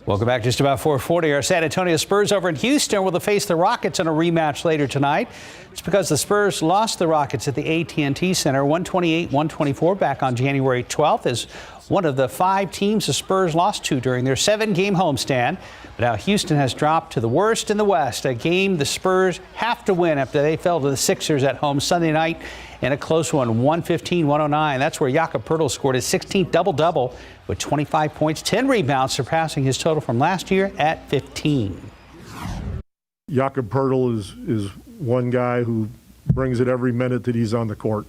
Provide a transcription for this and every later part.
Welcome back. Just about 4:40. Our San Antonio Spurs over in Houston will face the Rockets in a rematch later tonight. It's because the Spurs lost the Rockets at the AT&T Center 128-124 back on January 12th as one of the 5 teams the Spurs lost to during their 7-game homestand. But now Houston has dropped to the worst in the West, a game the Spurs have to win after they fell to the Sixers at home Sunday night in a close one, 115-109. That's where Jakob Poeltl scored his 16th double-double with 25 points, 10 rebounds, surpassing his total from last year at 15. Jakob Poeltl is one guy who brings it every minute that he's on the court.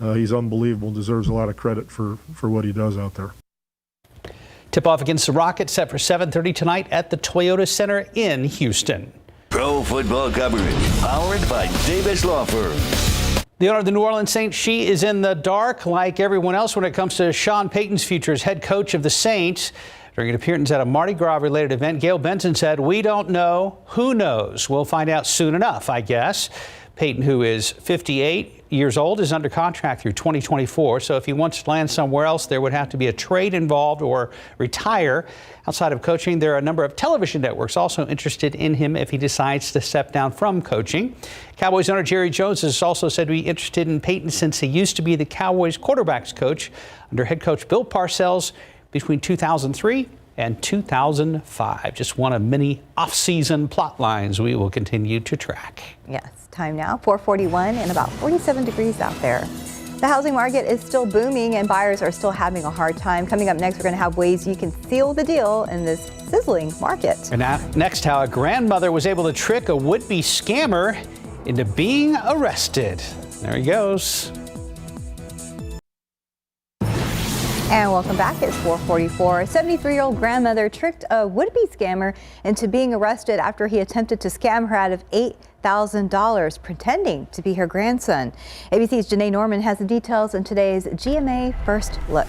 He's unbelievable, deserves a lot of credit for what he does out there. Tip-off against the Rockets set for 7:30 tonight at the Toyota Center in Houston. Pro football coverage powered by Davis Law Firm. The owner of the New Orleans Saints, she is in the dark like everyone else when it comes to Sean Payton's future as head coach of the Saints. During an appearance at a Mardi Gras-related event, Gayle Benson said, "We don't know. Who knows? We'll find out soon enough, I guess." Payton, who is 58 years old, is under contract through 2024. So if he wants to land somewhere else, there would have to be a trade involved or retire. Outside of coaching, there are a number of television networks also interested in him if he decides to step down from coaching. Cowboys owner Jerry Jones has also said to be interested in Payton since he used to be the Cowboys quarterbacks coach under head coach Bill Parcells between 2003 and 2005. Just one of many off-season plot lines we will continue to track. Yes, time now, 4:41 and about 47 degrees out there. The housing market is still booming and buyers are still having a hard time. Coming up next, we're going to have ways you can seal the deal in this sizzling market. And now, next, how a grandmother was able to trick a would-be scammer into being arrested. There he goes. And welcome back. It's 4:44. A 73-year-old grandmother tricked a would-be scammer into being arrested after he attempted to scam her out of $8,000, pretending to be her grandson. ABC's Janae Norman has the details in today's GMA First Look.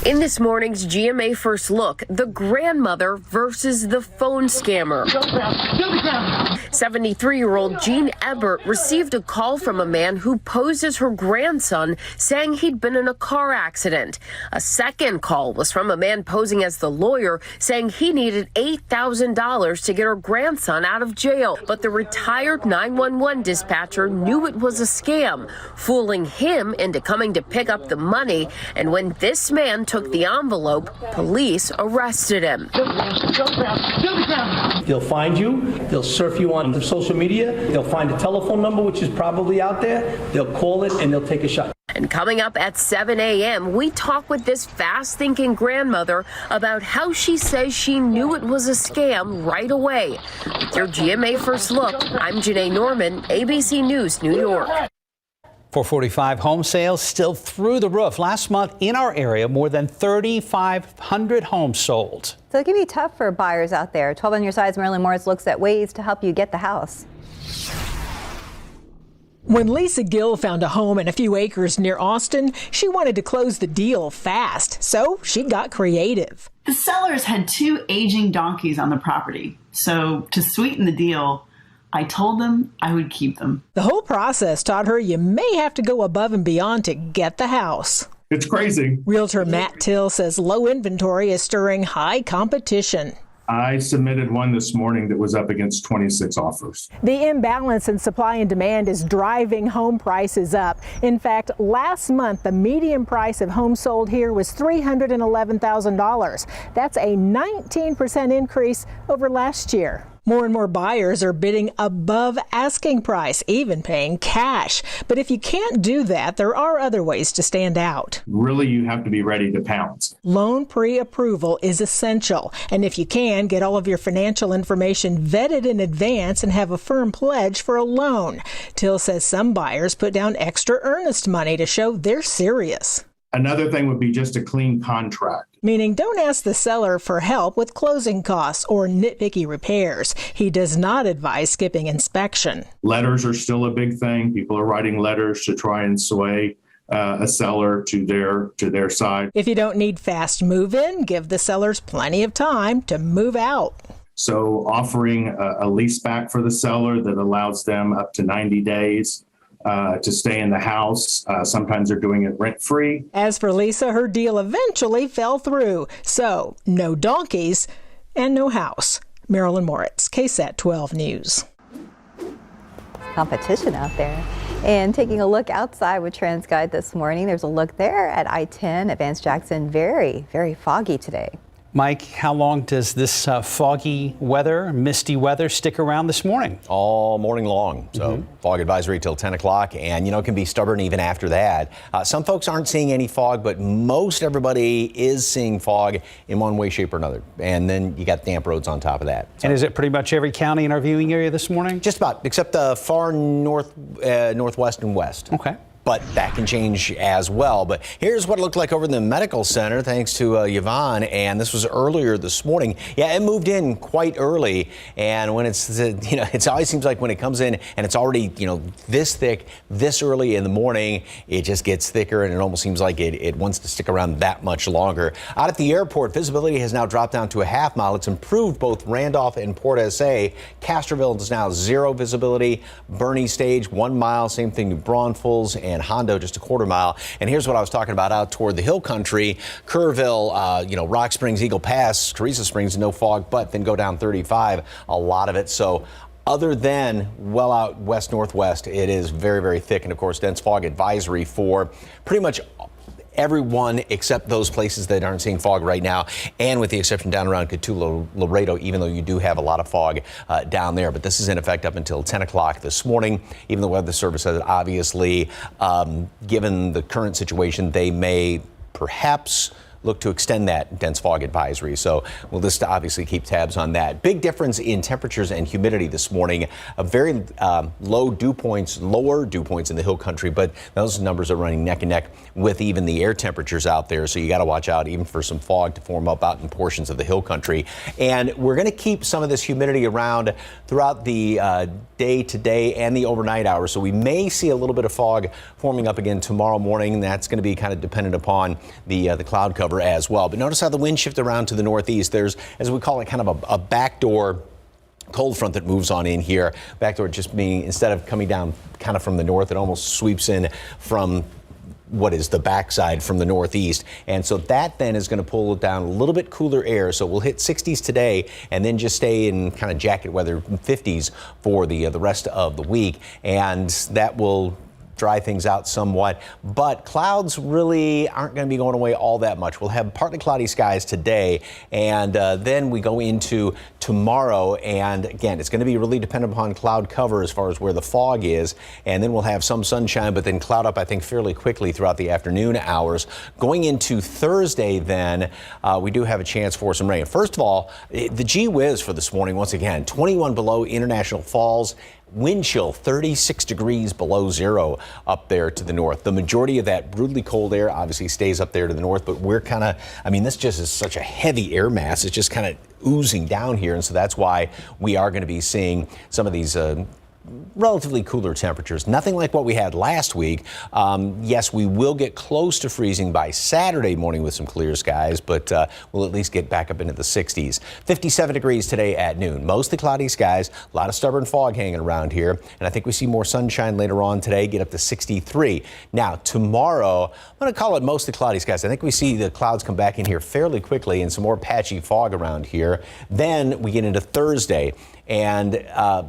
In this morning's GMA First Look, the grandmother versus the phone scammer. 73-year-old Jean Ebert received a call from a man who posed as her grandson, saying he'd been in a car accident. A second call was from a man posing as the lawyer, saying he needed $8,000 to get her grandson out of jail. But the retired 911 dispatcher knew it was a scam, fooling him into coming to pick up the money. And when this man took the envelope, police arrested him. They'll find you, they'll surf you on the social media, they'll find a telephone number which is probably out there, they'll call it and they'll take a shot. And coming up at 7 a.m., we talk with this fast-thinking grandmother about how she says she knew it was a scam right away. With your GMA First Look, I'm Janae Norman, ABC News, New York. 445 home sales still through the roof. Last month in our area, more than 3,500 homes sold. So it can be tough for buyers out there. 12 on your side's Marilyn Morris looks at ways to help you get the house. When Lisa Gill found a home and a few acres near Austin, she wanted to close the deal fast, so she got creative. The sellers had 2 aging donkeys on the property, so to sweeten the deal, I told them I would keep them. The whole process taught her you may have to go above and beyond to get the house. It's crazy. Realtor Matt Till says low inventory is stirring high competition. I submitted one this morning that was up against 26 offers. The imbalance in supply and demand is driving home prices up. In fact, last month, the median price of homes sold here was $311,000. That's a 19% increase over last year. More and more buyers are bidding above asking price, even paying cash. But if you can't do that, there are other ways to stand out. Really, you have to be ready to pounce. Loan pre-approval is essential. And if you can, get all of your financial information vetted in advance and have a firm pledge for a loan. Till says some buyers put down extra earnest money to show they're serious. Another thing would be just a clean contract. Meaning don't ask the seller for help with closing costs or nitpicky repairs. He does not advise skipping inspection. Letters are still a big thing. People are writing letters to try and sway a seller to their side. If you don't need fast move-in, give the sellers plenty of time to move out. So offering a lease back for the seller that allows them up to 90 days to stay in the house. Sometimes they're doing it rent-free. As for Lisa, her deal eventually fell through. So, no donkeys and no house. Marilyn Moritz, KSAT 12 News. Competition out there. And taking a look outside with TransGuide this morning, there's a look there at I-10 at Vance Jackson. Very, very foggy today. Mike, how long does this foggy weather, misty weather stick around this morning? All morning long. So fog advisory till 10 o'clock. And, it can be stubborn even after that. Some folks aren't seeing any fog, but most everybody is seeing fog in one way, shape or another. And then you got damp roads on top of that. So, and is it pretty much every county in our viewing area this morning? just about, except the far northwest and west. Okay. But that can change as well. But here's what it looked like over in the medical center, thanks to Yvonne. And this was earlier this morning. Yeah, it moved in quite early. And when it's, it always seems like when it comes in and it's already, this thick, this early in the morning, it just gets thicker and it almost seems like it wants to stick around that much longer. Out at the airport, visibility has now dropped down to a half mile. It's improved both Randolph and Port SA. Castroville is now 0 visibility. Bernie Stage 1 mile. Same thing New Braunfels and Hondo just a quarter mile. And here's what I was talking about out toward the hill country. Kerrville, Rock Springs, Eagle Pass, Teresa Springs, no fog, but then go down 35, a lot of it. So other than well out west northwest, it is very, very thick. And of course, dense fog advisory for pretty much everyone except those places that aren't seeing fog right now, and with the exception down around Cotulla, Laredo, even though you do have a lot of fog down there. But this is in effect up until 10 o'clock this morning. Even the Weather Service says that obviously, given the current situation, they may perhaps look to extend that dense fog advisory. So we'll just obviously keep tabs on that. Big difference in temperatures and humidity this morning. A very lower dew points in the hill country, but those numbers are running neck and neck with even the air temperatures out there. So you got to watch out even for some fog to form up out in portions of the hill country. And we're going to keep some of this humidity around throughout the day today and the overnight hours. So we may see a little bit of fog forming up again tomorrow morning. That's going to be kind of dependent upon the cloud cover as well. But notice how the wind shifted around to the northeast. There's, as we call it, kind of a backdoor cold front that moves on in here. Backdoor just meaning instead of coming down kind of from the north, it almost sweeps in from what is the backside from the northeast. And so that then is going to pull down a little bit cooler air. So we'll hit 60s today and then just stay in kind of jacket weather 50s for the rest of the week. And that will dry things out somewhat, but clouds really aren't going to be going away all that much. We'll have partly cloudy skies today, and then we go into tomorrow, and again, it's going to be really dependent upon cloud cover as far as where the fog is, and then we'll have some sunshine, but then cloud up, I think, fairly quickly throughout the afternoon hours. Going into Thursday, then, we do have a chance for some rain. First of all, the gee whiz for this morning, once again, 21 below International Falls. Wind chill 36 degrees below zero up there to the north. The majority of that brutally cold air obviously stays up there to the north, but we're kind of, this just is such a heavy air mass. It's just kind of oozing down here. And so that's why we are going to be seeing some of these relatively cooler temperatures. Nothing like what we had last week. Yes, we will get close to freezing by Saturday morning with some clear skies, but we'll at least get back up into the 60s. 57 degrees today at noon. Mostly cloudy skies, a lot of stubborn fog hanging around here, and I think we see more sunshine later on today, get up to 63. Now, tomorrow, I'm going to call it mostly cloudy skies. I think we see the clouds come back in here fairly quickly and some more patchy fog around here. Then we get into Thursday, and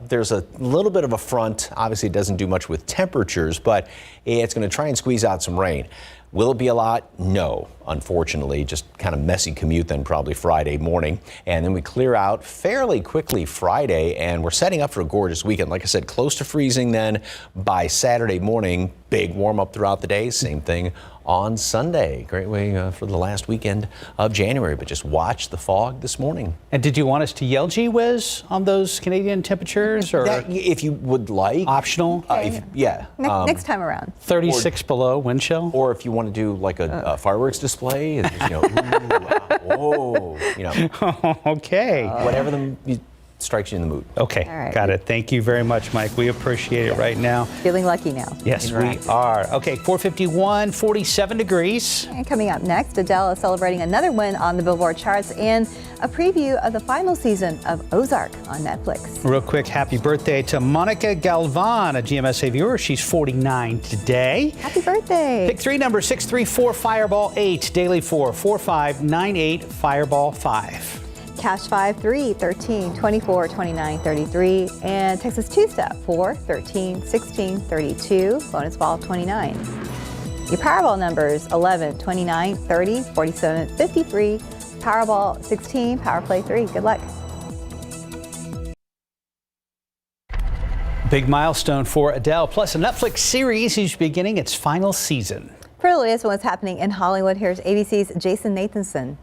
there's a little bit of a front. Obviously, it doesn't do much with temperatures, but it's going to try and squeeze out some rain. Will it be a lot? No, unfortunately. Just kind of messy commute then probably Friday morning. And then we clear out fairly quickly Friday, and we're setting up for a gorgeous weekend. Like I said, close to freezing then by Saturday morning. Big warm up throughout the day. Same thing on Sunday. Great way for the last weekend of January, but just watch the fog this morning. And did you want us to yell gee whiz on those Canadian temperatures, or that, if you would like? Optional? Yeah. Next time around. 36 below wind chill? Or if you want to do like a fireworks display, and just, ooh, whoa, Okay. whatever strikes you in the mood. Okay, All right. got it. Thank you very much, Mike. We appreciate it right now. Feeling lucky now. Yes, we are. Okay, 451, 47 degrees. And coming up next, Adele is celebrating another win on the Billboard charts and a preview of the final season of Ozark on Netflix. Real quick, happy birthday to Monica Galvan, a GMSA viewer. She's 49 today. Happy birthday. Pick 3 number 634 Fireball 8, Daily 4 4598 Fireball 5. Cash 5, 3, 13, 24, 29, 33. And Texas 2-step 4, 13, 16, 32. Bonus ball 29. Your Powerball numbers 11, 29, 30, 47, 53. Powerball 16, Power Play 3. Good luck. Big milestone for Adele, plus a Netflix series is beginning its final season. For the latest on what's happening in Hollywood, here's ABC's Jason Nathanson.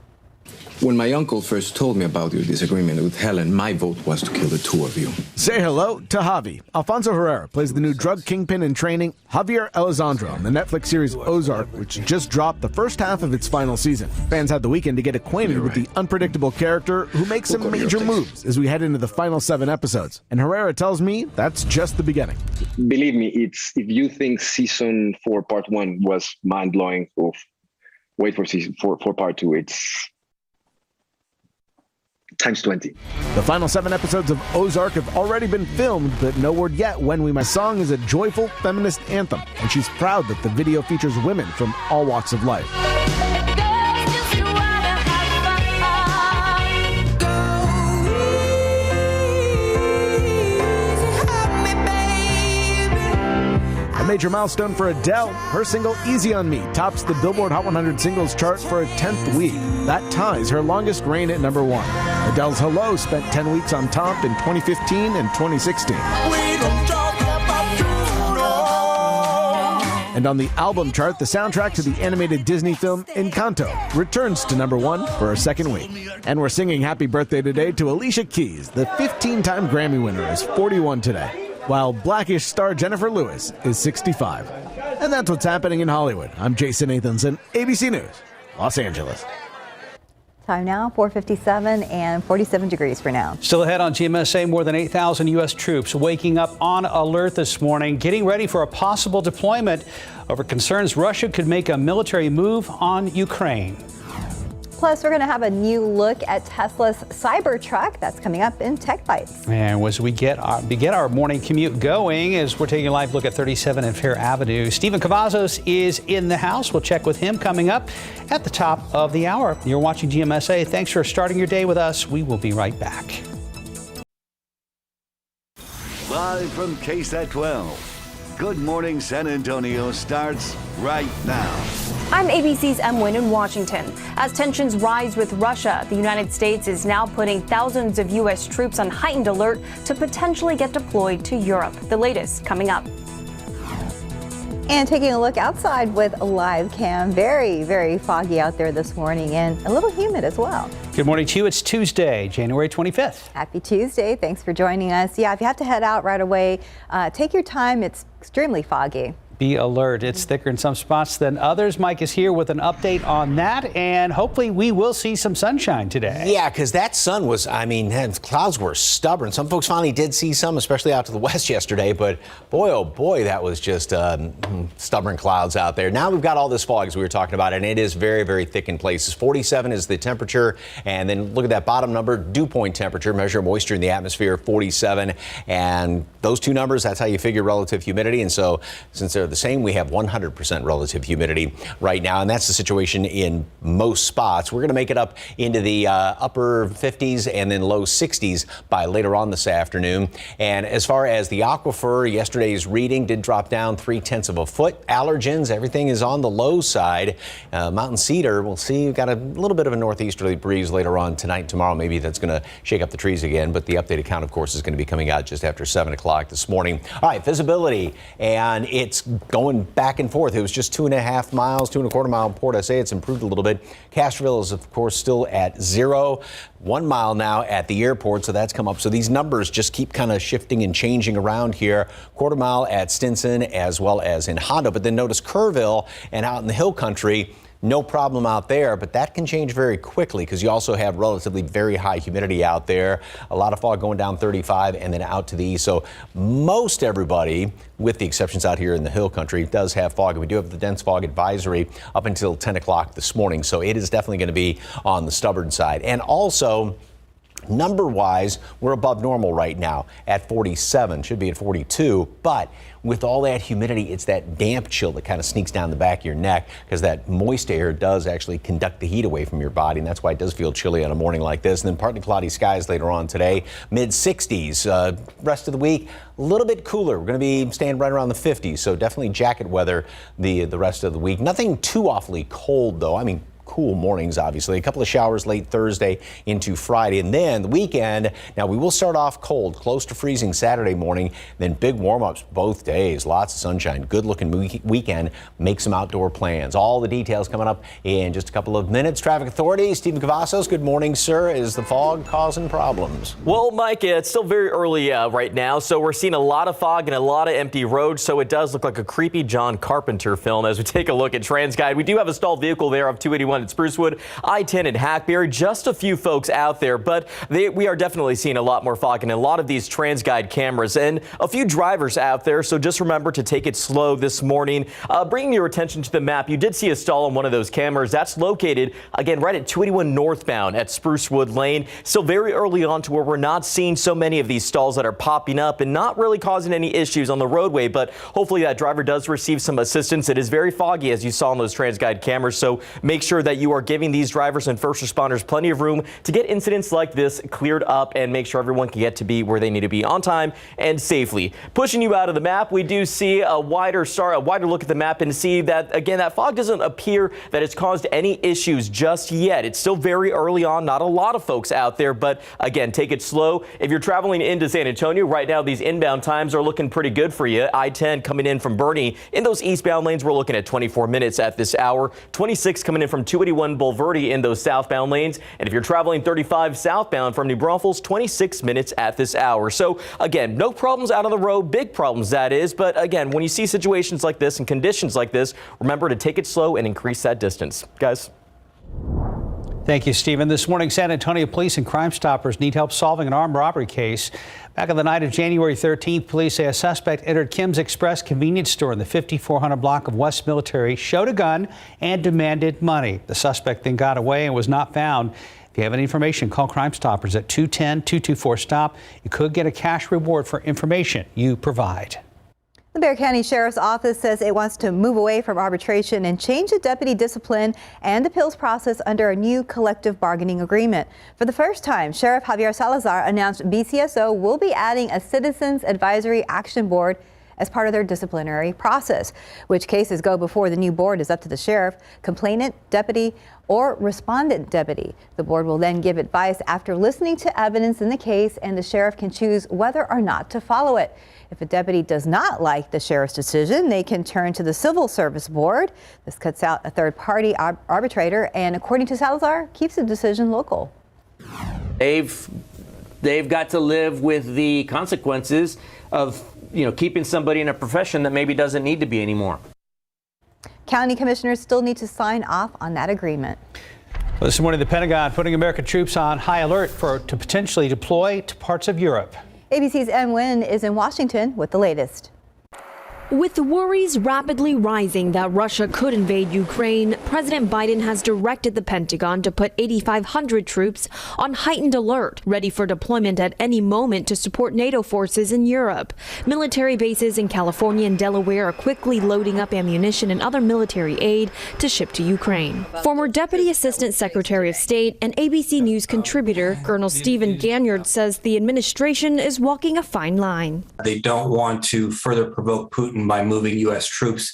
When my uncle first told me about your disagreement with Helen, my vote was to kill the two of you. Say hello to Javi. Alfonso Herrera plays the new drug kingpin in training, Javier Elizondo, in the Netflix series Ozark, which just dropped the first half of its final season. Fans had the weekend to get acquainted with the unpredictable character who makes some major moves as we head into the final 7 episodes. And Herrera tells me that's just the beginning. Believe me, if you think season 4 part 1 was mind-blowing, wait for season 4 part 2. It's times 20. The final 7 episodes of Ozark have already been filmed, but no word yet when we. My song is a joyful feminist anthem, and she's proud that the video features women from all walks of life. A major milestone for Adele. Her single Easy on Me tops the Billboard Hot 100 singles chart for a 10th week. That ties her longest reign at number 1. Adele's Hello spent 10 weeks on top in 2015 and 2016. And on the album chart, the soundtrack to the animated Disney film Encanto returns to number 1 for a second week. And we're singing happy birthday today to Alicia Keys. The 15-time Grammy winner is 41 today, while Blackish star Jennifer Lewis is 65. And that's what's happening in Hollywood. I'm Jason Nathanson, ABC News, Los Angeles. Time now, 4:57 and 47 degrees for now. Still ahead on GMSA, more than 8,000 U.S. troops waking up on alert this morning, getting ready for a possible deployment over concerns Russia could make a military move on Ukraine. Plus, we're going to have a new look at Tesla's Cybertruck. That's coming up in Tech Bites. And as we get our morning commute going, as we're taking a live look at 37 and Fair Avenue, Stephen Cavazos is in the house. We'll check with him coming up at the top of the hour. You're watching GMSA. Thanks for starting your day with us. We will be right back. Live from KSAT 12. Good Morning San Antonio starts right now. I'm ABC's Em Nguyen in Washington. As tensions rise with Russia, the United States is now putting thousands of U.S. troops on heightened alert to potentially get deployed to Europe. The latest coming up. And taking a look outside with a live cam. Very, very foggy out there this morning and a little humid as well. Good morning to you. It's Tuesday, January 25th. Happy Tuesday. Thanks for joining us. Yeah, if you have to head out right away, take your time. It's extremely foggy. Be alert. It's thicker in some spots than others. Mike is here with an update on that, and hopefully we will see some sunshine today. Yeah, because that sun was, the clouds were stubborn. Some folks finally did see some, especially out to the west yesterday, but boy, oh boy, that was just stubborn clouds out there. Now we've got all this fog, as we were talking about, and it is very, very thick in places. 47 is the temperature, and then look at that bottom number, dew point temperature, measure moisture in the atmosphere, 47, and those two numbers, that's how you figure relative humidity, and so since they're the same, we have 100% relative humidity right now, and that's the situation in most spots. We're going to make it up into the upper 50s and then low 60s by later on this afternoon. And as far as the aquifer, yesterday's reading did drop down 0.3 of a foot. Allergens, everything is on the low side. Mountain cedar, we'll see. We've got a little bit of a northeasterly breeze later on tonight and tomorrow. Maybe that's going to shake up the trees again, but the updated count, of course, is going to be coming out just after 7 o'clock this morning. All right, visibility, and it's going back and forth. It was just 2.5 miles, 2.25 mile in Port SA. It's improved a little bit. Castroville is, of course, still at 0. 1 mile now at the airport, so that's come up. So these numbers just keep kind of shifting and changing around here. 1/4 mile at Stinson as well as in Hondo. But then notice Kerrville and out in the hill country, no problem out there, but that can change very quickly because you also have relatively very high humidity out there. A lot of fog going down 35 and then out to the east. So most everybody, with the exceptions out here in the hill country, does have fog. And we do have the dense fog advisory up until 10 o'clock this morning. So it is definitely going to be on the stubborn side. And also, number-wise, we're above normal right now at 47, should be at 42, but with all that humidity, it's that damp chill that kind of sneaks down the back of your neck because that moist air does actually conduct the heat away from your body, and that's why it does feel chilly on a morning like this. And then partly cloudy skies later on today, mid-60s. Rest of the week, a little bit cooler. We're going to be staying right around the 50s, so definitely jacket weather the rest of the week. Nothing too awfully cold, though. I mean, cool mornings, obviously. A couple of showers late Thursday into Friday. And then the weekend, now we will start off cold, close to freezing Saturday morning, then big warm-ups both days. Lots of sunshine. Good-looking weekend. Make some outdoor plans. All the details coming up in just a couple of minutes. Traffic Authority, Stephen Cavazos, good morning, sir. Is the fog causing problems? Well, Mike, it's still very early right now, so we're seeing a lot of fog and a lot of empty roads, so it does look like a creepy John Carpenter film as we take a look at TransGuide. We do have a stalled vehicle there of 281 at Sprucewood, I-10 at Hackberry. Just a few folks out there, but we are definitely seeing a lot more fog and a lot of these TransGuide cameras and a few drivers out there, so just remember to take it slow this morning. Bringing your attention to the map, you did see a stall on one of those cameras. That's located, again, right at 281 northbound at Sprucewood Lane. Still very early on to where we're not seeing so many of these stalls that are popping up and not really causing any issues on the roadway, but hopefully that driver does receive some assistance. It is very foggy, as you saw on those TransGuide cameras, so make sure that you are giving these drivers and first responders plenty of room to get incidents like this cleared up and make sure everyone can get to be where they need to be on time and safely. Pushing you out of the map, we do see a wider look at the map and see that, again, that fog doesn't appear that it's caused any issues just yet. It's still very early on, not a lot of folks out there, but again, take it slow. If you're traveling into San Antonio right now, these inbound times are looking pretty good for you. I-10 coming in from Bernie in those eastbound lanes, we're looking at 24 minutes at this hour. 26 coming in from 281 Bulverde in those southbound lanes. And if you're traveling 35 southbound from New Braunfels, 26 minutes at this hour. So again, no problems out on the road, big problems that is. But again, when you see situations like this and conditions like this, remember to take it slow and increase that distance. Guys. Thank you, Stephen. This morning, San Antonio police and Crime Stoppers need help solving an armed robbery case. Back on the night of January 13th, police say a suspect entered Kim's Express convenience store in the 5400 block of West Military, showed a gun, and demanded money. The suspect then got away and was not found. If you have any information, call Crime Stoppers at 210-224-STOP. You could get a cash reward for information you provide. The Bexar County Sheriff's Office says it wants to move away from arbitration and change the deputy discipline and appeals process under a new collective bargaining agreement. For the first time, Sheriff Javier Salazar announced BCSO will be adding a Citizens Advisory Action Board as part of their disciplinary process. Which cases go before the new board is up to the sheriff, complainant, deputy, or respondent deputy. The board will then give advice after listening to evidence in the case, and the sheriff can choose whether or not to follow it. If a deputy does not like the sheriff's decision, they can turn to the Civil Service Board. This cuts out a third-party arbitrator, and according to Salazar, keeps the decision local. They've got to live with the consequences of, keeping somebody in a profession that maybe doesn't need to be anymore. County commissioners still need to sign off on that agreement. Well, this morning, the Pentagon putting American troops on high alert to potentially deploy to parts of Europe. ABC's Em Nguyen is in Washington with the latest. With the worries rapidly rising that Russia could invade Ukraine, President Biden has directed the Pentagon to put 8,500 troops on heightened alert, ready for deployment at any moment to support NATO forces in Europe. Military bases in California and Delaware are quickly loading up ammunition and other military aid to ship to Ukraine. Former Deputy Assistant Secretary of State and ABC News contributor Colonel Stephen Ganyard says the administration is walking a fine line. They don't want to further provoke Putin by moving U.S. troops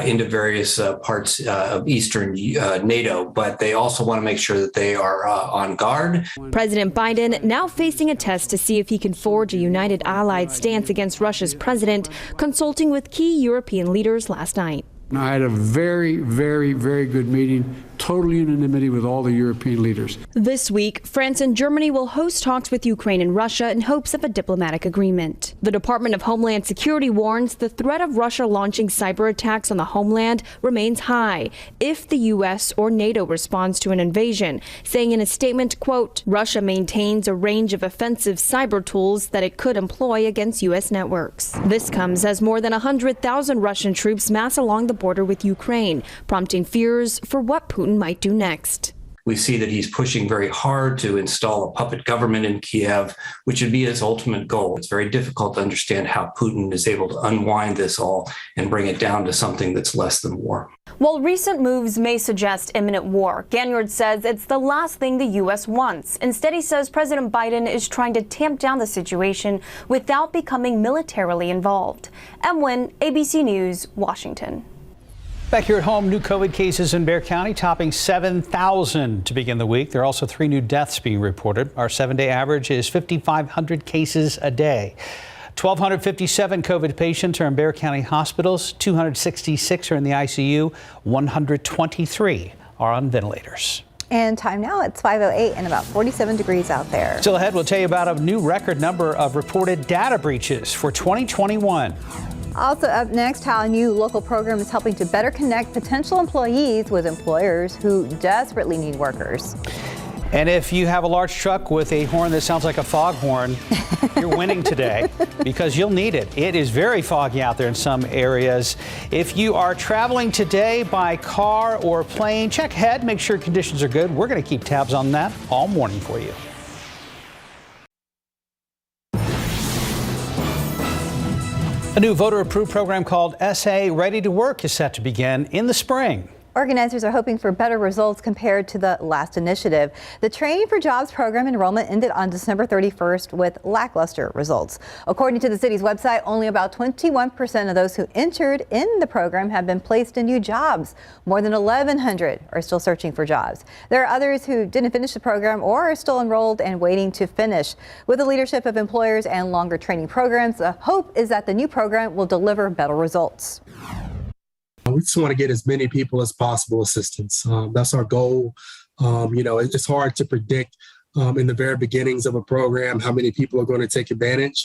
into various parts of eastern NATO, but they also want to make sure that they are on guard. President Biden now facing a test to see if he can forge a united allied stance against Russia's president, consulting with key European leaders last night. I had a very, very, very good meeting, total unanimity with all the European leaders. This week, France and Germany will host talks with Ukraine and Russia in hopes of a diplomatic agreement. The Department of Homeland Security warns the threat of Russia launching cyber attacks on the homeland remains high if the U.S. or NATO responds to an invasion, saying in a statement, quote, Russia maintains a range of offensive cyber tools that it could employ against U.S. networks. This comes as more than 100,000 Russian troops mass along the border with Ukraine, prompting fears for what Putin might do next. We see that he's pushing very hard to install a puppet government in Kiev, which would be his ultimate goal. It's very difficult to understand how Putin is able to unwind this all and bring it down to something that's less than war. While recent moves may suggest imminent war, Ganyard says it's the last thing the U.S. wants. Instead, he says President Biden is trying to tamp down the situation without becoming militarily involved. Em Nguyen, ABC News, Washington. Back here at home, new COVID cases in Bexar County topping 7,000 to begin the week. There are also 3 new deaths being reported. Our 7-day average is 5,500 cases a day. 1,257 COVID patients are in Bexar County hospitals. 266 are in the ICU. 123 are on ventilators. And time now, it's 5:08 and about 47 degrees out there. Still ahead, we'll tell you about a new record number of reported data breaches for 2021. Also up next, how a new local program is helping to better connect potential employees with employers who desperately need workers. And if you have a large truck with a horn that sounds like a foghorn, you're winning today because you'll need it. It is very foggy out there in some areas. If you are traveling today by car or plane, check ahead, make sure conditions are good. We're going to keep tabs on that all morning for you. A new voter-approved program called SA Ready to Work is set to begin in the spring. Organizers are hoping for better results compared to the last initiative. The Training for Jobs program enrollment ended on December 31st with lackluster results. According to the city's website, only about 21% of those who entered in the program have been placed in new jobs. More than 1,100 are still searching for jobs. There are others who didn't finish the program or are still enrolled and waiting to finish. With the leadership of employers and longer training programs, the hope is that the new program will deliver better results. We just want to get as many people as possible assistance. That's our goal. It's hard to predict in the very beginnings of a program how many people are going to take advantage.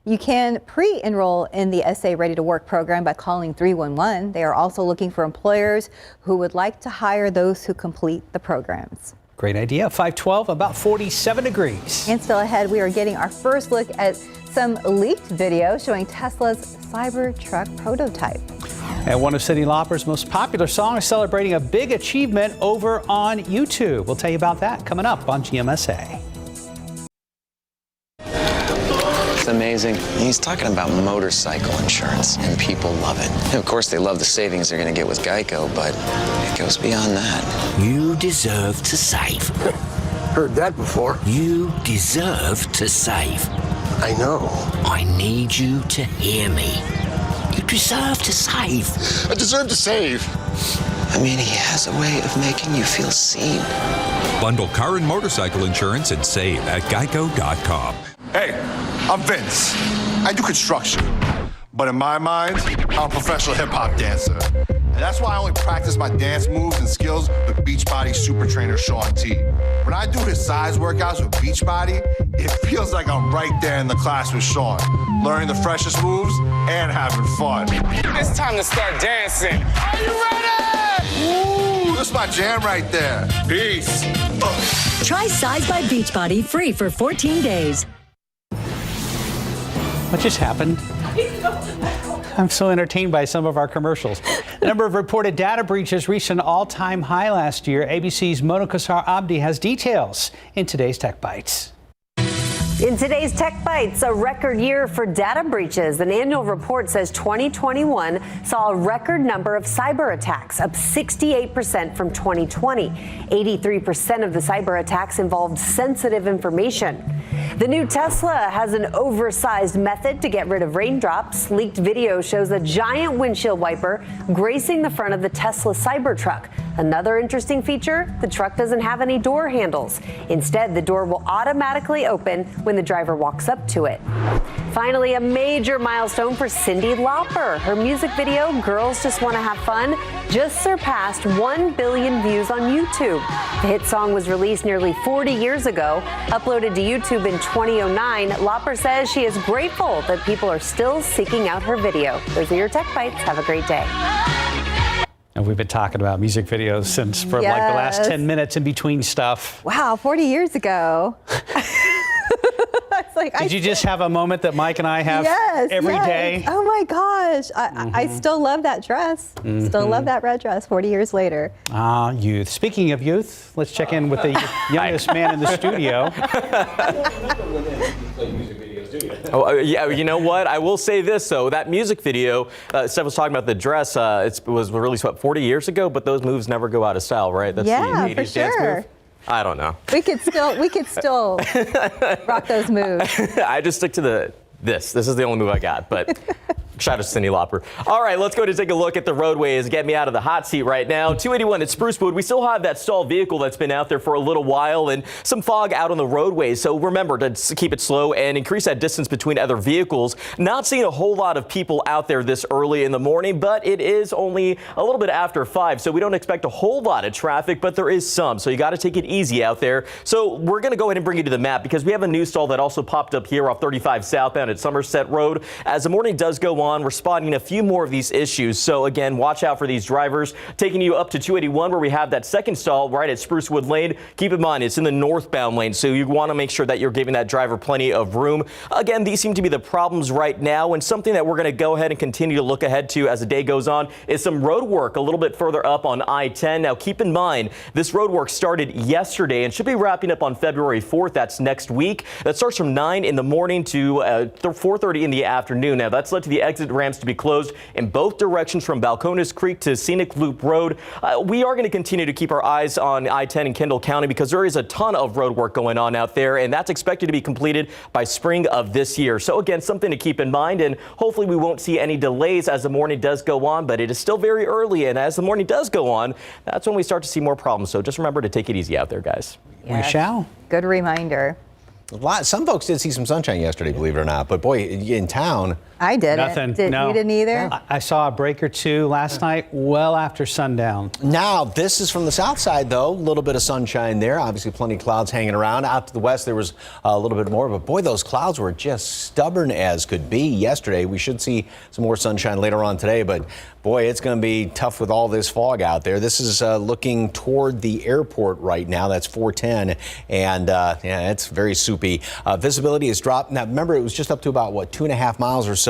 You can pre-enroll in the SA Ready to Work program by calling 311. They are also looking for employers who would like to hire those who complete the programs. Great idea. 512, about 47 degrees. And still ahead, we are getting our first look at some leaked video showing Tesla's Cybertruck prototype. And one of Cyndi Lauper's most popular songs is celebrating a big achievement over on YouTube. We'll tell you about that coming up on GMSA. It's amazing. He's talking about motorcycle insurance, and people love it. And of course, they love the savings they're going to get with Geico, but it goes beyond that. You deserve to save. Heard that before. You deserve to save. I know. I need you to hear me. You deserve to save. I deserve to save. I mean, he has a way of making you feel seen. Bundle car and motorcycle insurance and save at geico.com. Hey, I'm Vince. I do construction. But in my mind, I'm a professional hip-hop dancer. And that's why I only practice my dance moves and skills with Beachbody super trainer Shaun T. When I do his size workouts with Beachbody, it feels like I'm right there in the class with Shaun, learning the freshest moves and having fun. It's time to start dancing. Are you ready? Ooh, that's my jam right there. Peace. Try Size by Beachbody free for 14 days. What just happened? I'm so entertained by some of our commercials. The number of reported data breaches reached an all-time high last year. ABC's Mona Kassar Abdi has details in today's Tech Bites. In today's Tech Bites, a record year for data breaches. An annual report says 2021 saw a record number of cyber attacks, up 68% from 2020. 83% of the cyber attacks involved sensitive information. The new Tesla has an oversized method to get rid of raindrops. Leaked video shows a giant windshield wiper gracing the front of the Tesla Cybertruck. Another interesting feature, the truck doesn't have any door handles. Instead, the door will automatically open when the driver walks up to it. Finally, a major milestone for Cyndi Lauper. Her music video, Girls Just Want to Have Fun, just surpassed 1 billion views on YouTube. The hit song was released nearly 40 years ago. Uploaded to YouTube in 2009, Lauper says she is grateful that people are still seeking out her video. Those are your Tech Bites. Have a great day. And we've been talking about music videos since for like the last 10 minutes in between stuff. Wow, 40 years ago. Did you just have a moment that Mike and I have every day? Oh my gosh. I still love that dress. Still love that red dress 40 years later. Youth. Speaking of youth, let's check in with the youngest man in the studio. Yeah, you know what? I will say this, though. That music video, Steph was talking about the dress, it was released, 40 years ago? But those moves never go out of style, right? That's the 80s for dance sure. move? I don't know. We could still rock those moves. I just stick to this. This is the only move I got, but shout out to Cyndi Lauper. All right, let's go to take a look at the roadways. Get me out of the hot seat right now. 281 at Sprucewood. We still have that stalled vehicle that's been out there for a little while and some fog out on the roadways. So remember to keep it slow and increase that distance between other vehicles. Not seeing a whole lot of people out there this early in the morning, but it is only a little bit after 5. So we don't expect a whole lot of traffic, but there is some. So you got to take it easy out there. So we're going to go ahead and bring you to the map because we have a new stall that also popped up here off 35 southbound at Somerset Road. As the morning does go on, we're spotting a few more of these issues. So again, watch out for these drivers. Taking you up to 281 where we have that second stall right at Sprucewood Lane. Keep in mind, it's in the northbound lane, so you want to make sure that you're giving that driver plenty of room. Again, these seem to be the problems right now, and something that we're going to go ahead and continue to look ahead to as the day goes on is some road work a little bit further up on I-10. Now, keep in mind, this road work started yesterday and should be wrapping up on February 4th. That's next week. That starts from 9 in the morning to 4:30 in the afternoon. Now, that's led to the exit ramps to be closed in both directions from Balcones Creek to Scenic Loop Road. We are going to continue to keep our eyes on I-10 in Kendall County because there is a ton of road work going on out there, and that's expected to be completed by spring of this year. So again, something to keep in mind, and hopefully we won't see any delays as the morning does go on, but it is still very early, and as the morning does go on, that's when we start to see more problems. So just remember to take it easy out there, guys. Yes. We shall. Good reminder. Some folks did see some sunshine yesterday, believe it or not. But boy, in town, I didn't. Nothing. No. You didn't either? I saw a break or two last night, well after sundown. Now, this is from the south side, though. A little bit of sunshine there. Obviously, plenty of clouds hanging around. Out to the west, there was a little bit more. But boy, those clouds were just stubborn as could be yesterday. We should see some more sunshine later on today. But boy, it's going to be tough with all this fog out there. This is looking toward the airport right now. That's 410. And yeah, it's very soupy. Visibility has dropped. Now, remember, it was just up to about, 2.5 miles or so.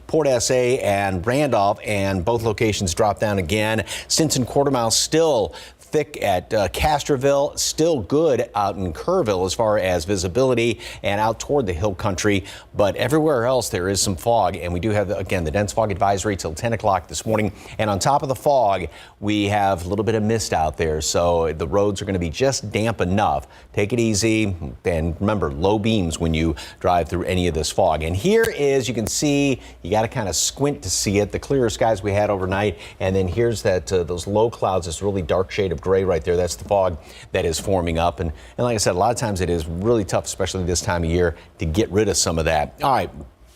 Port SA and Randolph, and both locations dropped down again. Stinson quarter mile still thick at Castroville, still good out in Kerrville as far as visibility and out toward the hill country, but everywhere else there is some fog, and we do have, again, the dense fog advisory till 10 o'clock this morning. And on top of the fog, we have a little bit of mist out there, so the roads are going to be just damp enough. Take it easy, and remember, low beams when you drive through any of this fog. And here is, you can see, you got to kind of squint to see it, the clearer skies we had overnight, and then here's that those low clouds, this really dark shade of gray right there. That's the fog that is forming up. And like I said, a lot of times it is really tough, especially this time of year, to get rid of some of that. All right,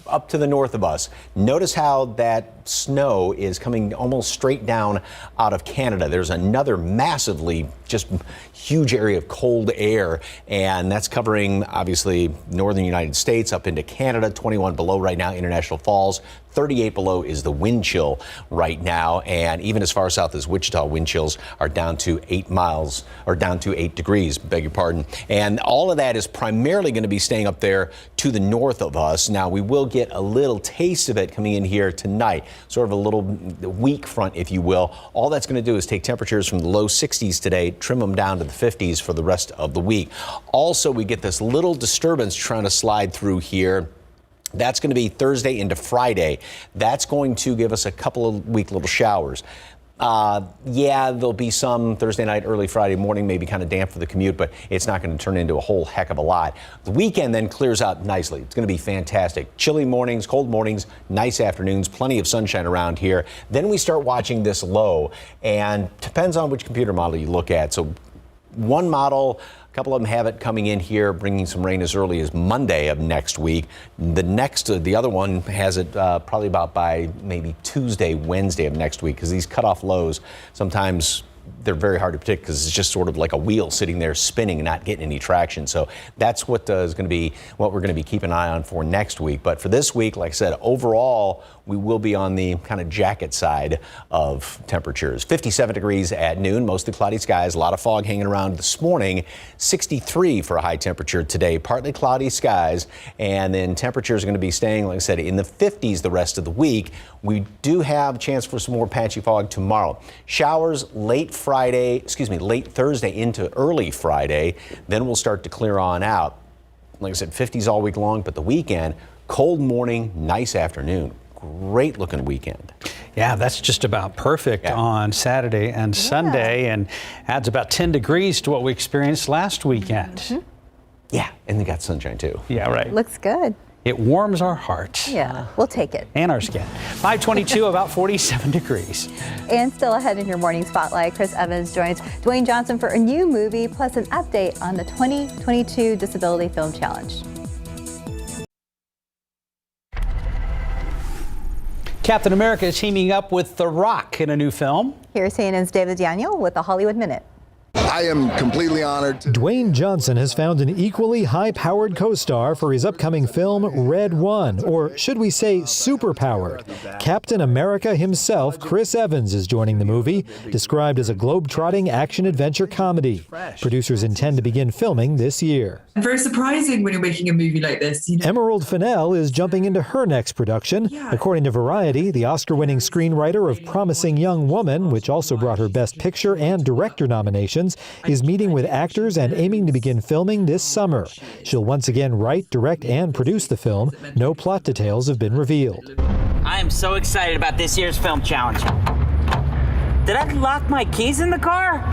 up to the north of us. Notice how that snow is coming almost straight down out of Canada. There's another massively just huge area of cold air, and that's covering obviously northern United States up into Canada. 21 below right now, International Falls. 38 below is the wind chill right now, and even as far south as Wichita, wind chills are down to 8 miles, or down to 8 degrees, beg your pardon. And all of that is primarily going to be staying up there to the north of us. Now, we will get a little taste of it coming in here tonight, sort of a little weak front, if you will. All that's going to do is take temperatures from the low 60s today, trim them down to the 50s for the rest of the week. Also, we get this little disturbance trying to slide through here. That's going to be Thursday into Friday. That's going to give us a couple of weak little showers. Yeah, there'll be some Thursday night, early Friday morning, maybe kind of damp for the commute, but it's not going to turn into a whole heck of a lot. The weekend then clears out nicely. It's going to be fantastic. Chilly mornings, cold mornings, nice afternoons, plenty of sunshine around here. Then we start watching this low, and depends on which computer model you look at. So one model, a couple of them have it coming in here, bringing some rain as early as Monday of next week. The other one has it probably about by maybe Tuesday, Wednesday of next week, because these cutoff lows sometimes they're very hard to predict because it's just sort of like a wheel sitting there spinning and not getting any traction. So that's what is going to be what we're going to be keeping an eye on for next week. But for this week, like I said, overall, we will be on the kind of jacket side of temperatures. 57 degrees at noon, mostly cloudy skies, a lot of fog hanging around this morning. 63 for a high temperature today, partly cloudy skies, and then temperatures are going to be staying, like I said, in the 50s the rest of the week. We do have a chance for some more patchy fog tomorrow. Showers late Thursday into early Friday. Then we'll start to clear on out. Like I said, 50s all week long, but the weekend, cold morning, nice afternoon. Great looking weekend. Yeah, that's just about perfect on Saturday and Sunday, and adds about 10 degrees to what we experienced last weekend. Yeah, and they got sunshine too. Yeah, right. Looks good. It warms our hearts. Yeah, we'll take it. And our skin. 522, about 47 degrees. And still ahead in your morning spotlight, Chris Evans joins Dwayne Johnson for a new movie, plus an update on the 2022 Disability Film Challenge. Captain America is teaming up with The Rock in a new film. Here's CNN's David Daniel with the Hollywood Minute. I am completely honored. Dwayne Johnson has found an equally high-powered co-star for his upcoming film Red One, or should we say superpowered. Captain America himself, Chris Evans, is joining the movie, described as a globe-trotting action-adventure comedy. Producers intend to begin filming this year. Very surprising when you're making a movie like this. Emerald Fennell is jumping into her next production. According to Variety, the Oscar-winning screenwriter of Promising Young Woman, which also brought her Best Picture and Director nominations, is meeting with actors and aiming to begin filming this summer. She'll once again write, direct, and produce the film. No plot details have been revealed. I am so excited about this year's film challenge. Did I lock my keys in the car?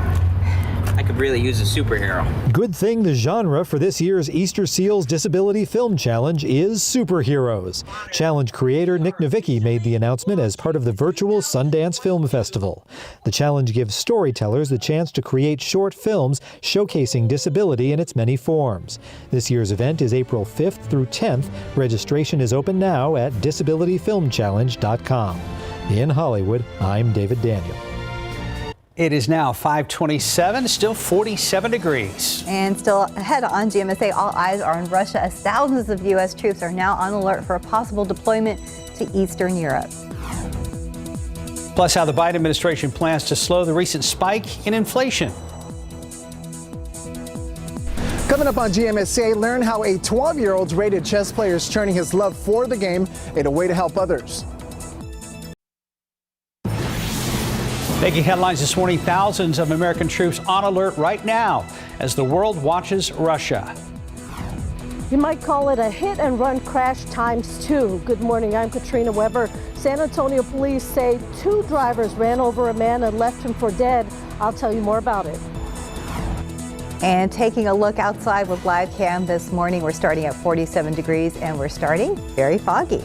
I could really use a superhero. Good thing the genre for this year's Easter Seals Disability Film Challenge is superheroes. Challenge creator Nick Novicki made the announcement as part of the virtual Sundance Film Festival. The challenge gives storytellers the chance to create short films showcasing disability in its many forms. This year's event is April 5th through 10th. Registration is open now at disabilityfilmchallenge.com. In Hollywood, I'm David Daniel. It is now 5:27, still 47 degrees. And still ahead on GMSA, all eyes are on Russia as thousands of U.S. troops are now on alert for a possible deployment to Eastern Europe. Plus, how the Biden administration plans to slow the recent spike in inflation. Coming up on GMSA, learn how a 12-year-old's rated chess player is turning his love for the game in a way to help others. Making headlines this morning, thousands of American troops on alert right now as the world watches Russia. You might call it a hit-and-run crash ×2. Good morning, I'm Katrina Weber. San Antonio police say 2 drivers ran over a man and left him for dead. I'll tell you more about it. And taking a look outside with live cam this morning, we're starting at 47 degrees and we're starting very foggy.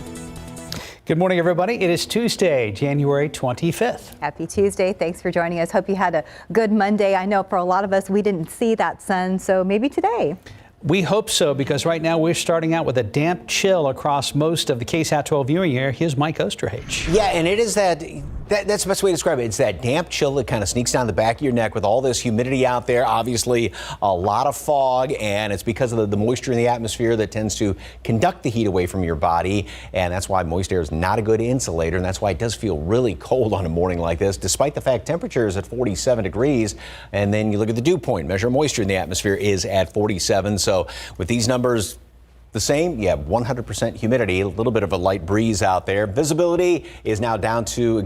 Good morning, everybody. It is Tuesday, January 25th. Happy Tuesday. Thanks for joining us. Hope you had a good Monday. I know for a lot of us, we didn't see that sun, so maybe today. We hope so, because right now we're starting out with a damp chill across most of the KSAT 12 viewing area. Here's Mike Osterhage. Yeah, and it is that's the best way to describe it. It's that damp chill that kind of sneaks down the back of your neck with all this humidity out there. Obviously, a lot of fog, and it's because of the moisture in the atmosphere that tends to conduct the heat away from your body. And that's why moist air is not a good insulator, and that's why it does feel really cold on a morning like this, despite the fact temperature is at 47 degrees. And then you look at the dew point, measure moisture in the atmosphere is at 47. So with these numbers the same, you have 100% humidity, a little bit of a light breeze out there. Visibility is now down to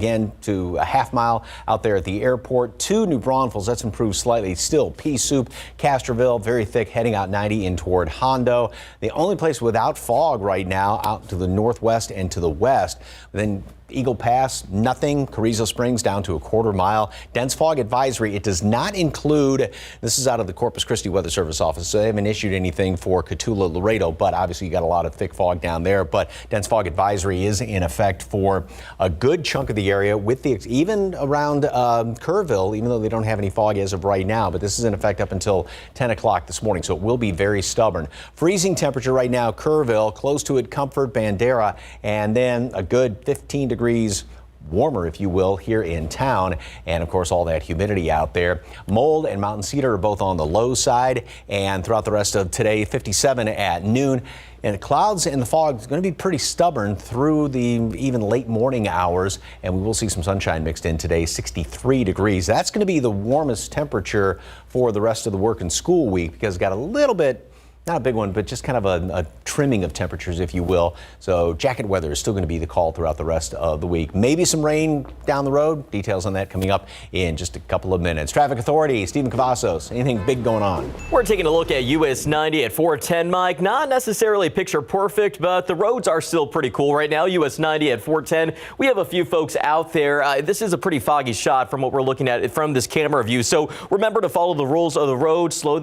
a half mile out there at the airport. 2 New Braunfels, that's improved slightly. Still, Pea Soup, Castroville, very thick, heading out 90 in toward Hondo. The only place without fog right now out to the northwest and to the west. Then Eagle Pass, nothing. Carrizo Springs down to a quarter mile. Dense fog advisory. It does not include, this is out of the Corpus Christi Weather Service office, so they haven't issued anything for Cotulla, Laredo, but obviously you got a lot of thick fog down there. But dense fog advisory is in effect for a good chunk of the area, with the even around Kerrville, even though they don't have any fog as of right now. But this is in effect up until 10 o'clock this morning, so it will be very stubborn. Freezing temperature right now, Kerrville, close to it, Comfort, Bandera, and then a good 15 degrees warmer, if you will, here in town. And of course, all that humidity out there. Mold and Mountain Cedar are both on the low side. And throughout the rest of today, 57 at noon. And the clouds and the fog is going to be pretty stubborn through the even late morning hours. And we will see some sunshine mixed in today, 63 degrees. That's going to be the warmest temperature for the rest of the work and school week, because it's got a little bit, not a big one, but just kind of a trimming of temperatures, if you will. So jacket weather is still going to be the call throughout the rest of the week. Maybe some rain down the road. Details on that coming up in just a couple of minutes. Traffic Authority, Stephen Cavazos. Anything big going on? We're taking a look at US 90 at 410, Mike. Not necessarily picture perfect, but the roads are still pretty cool right now. US 90 at 410. We have a few folks out there. This is a pretty foggy shot from what we're looking at from this camera view. So remember to follow the rules of the road. Slow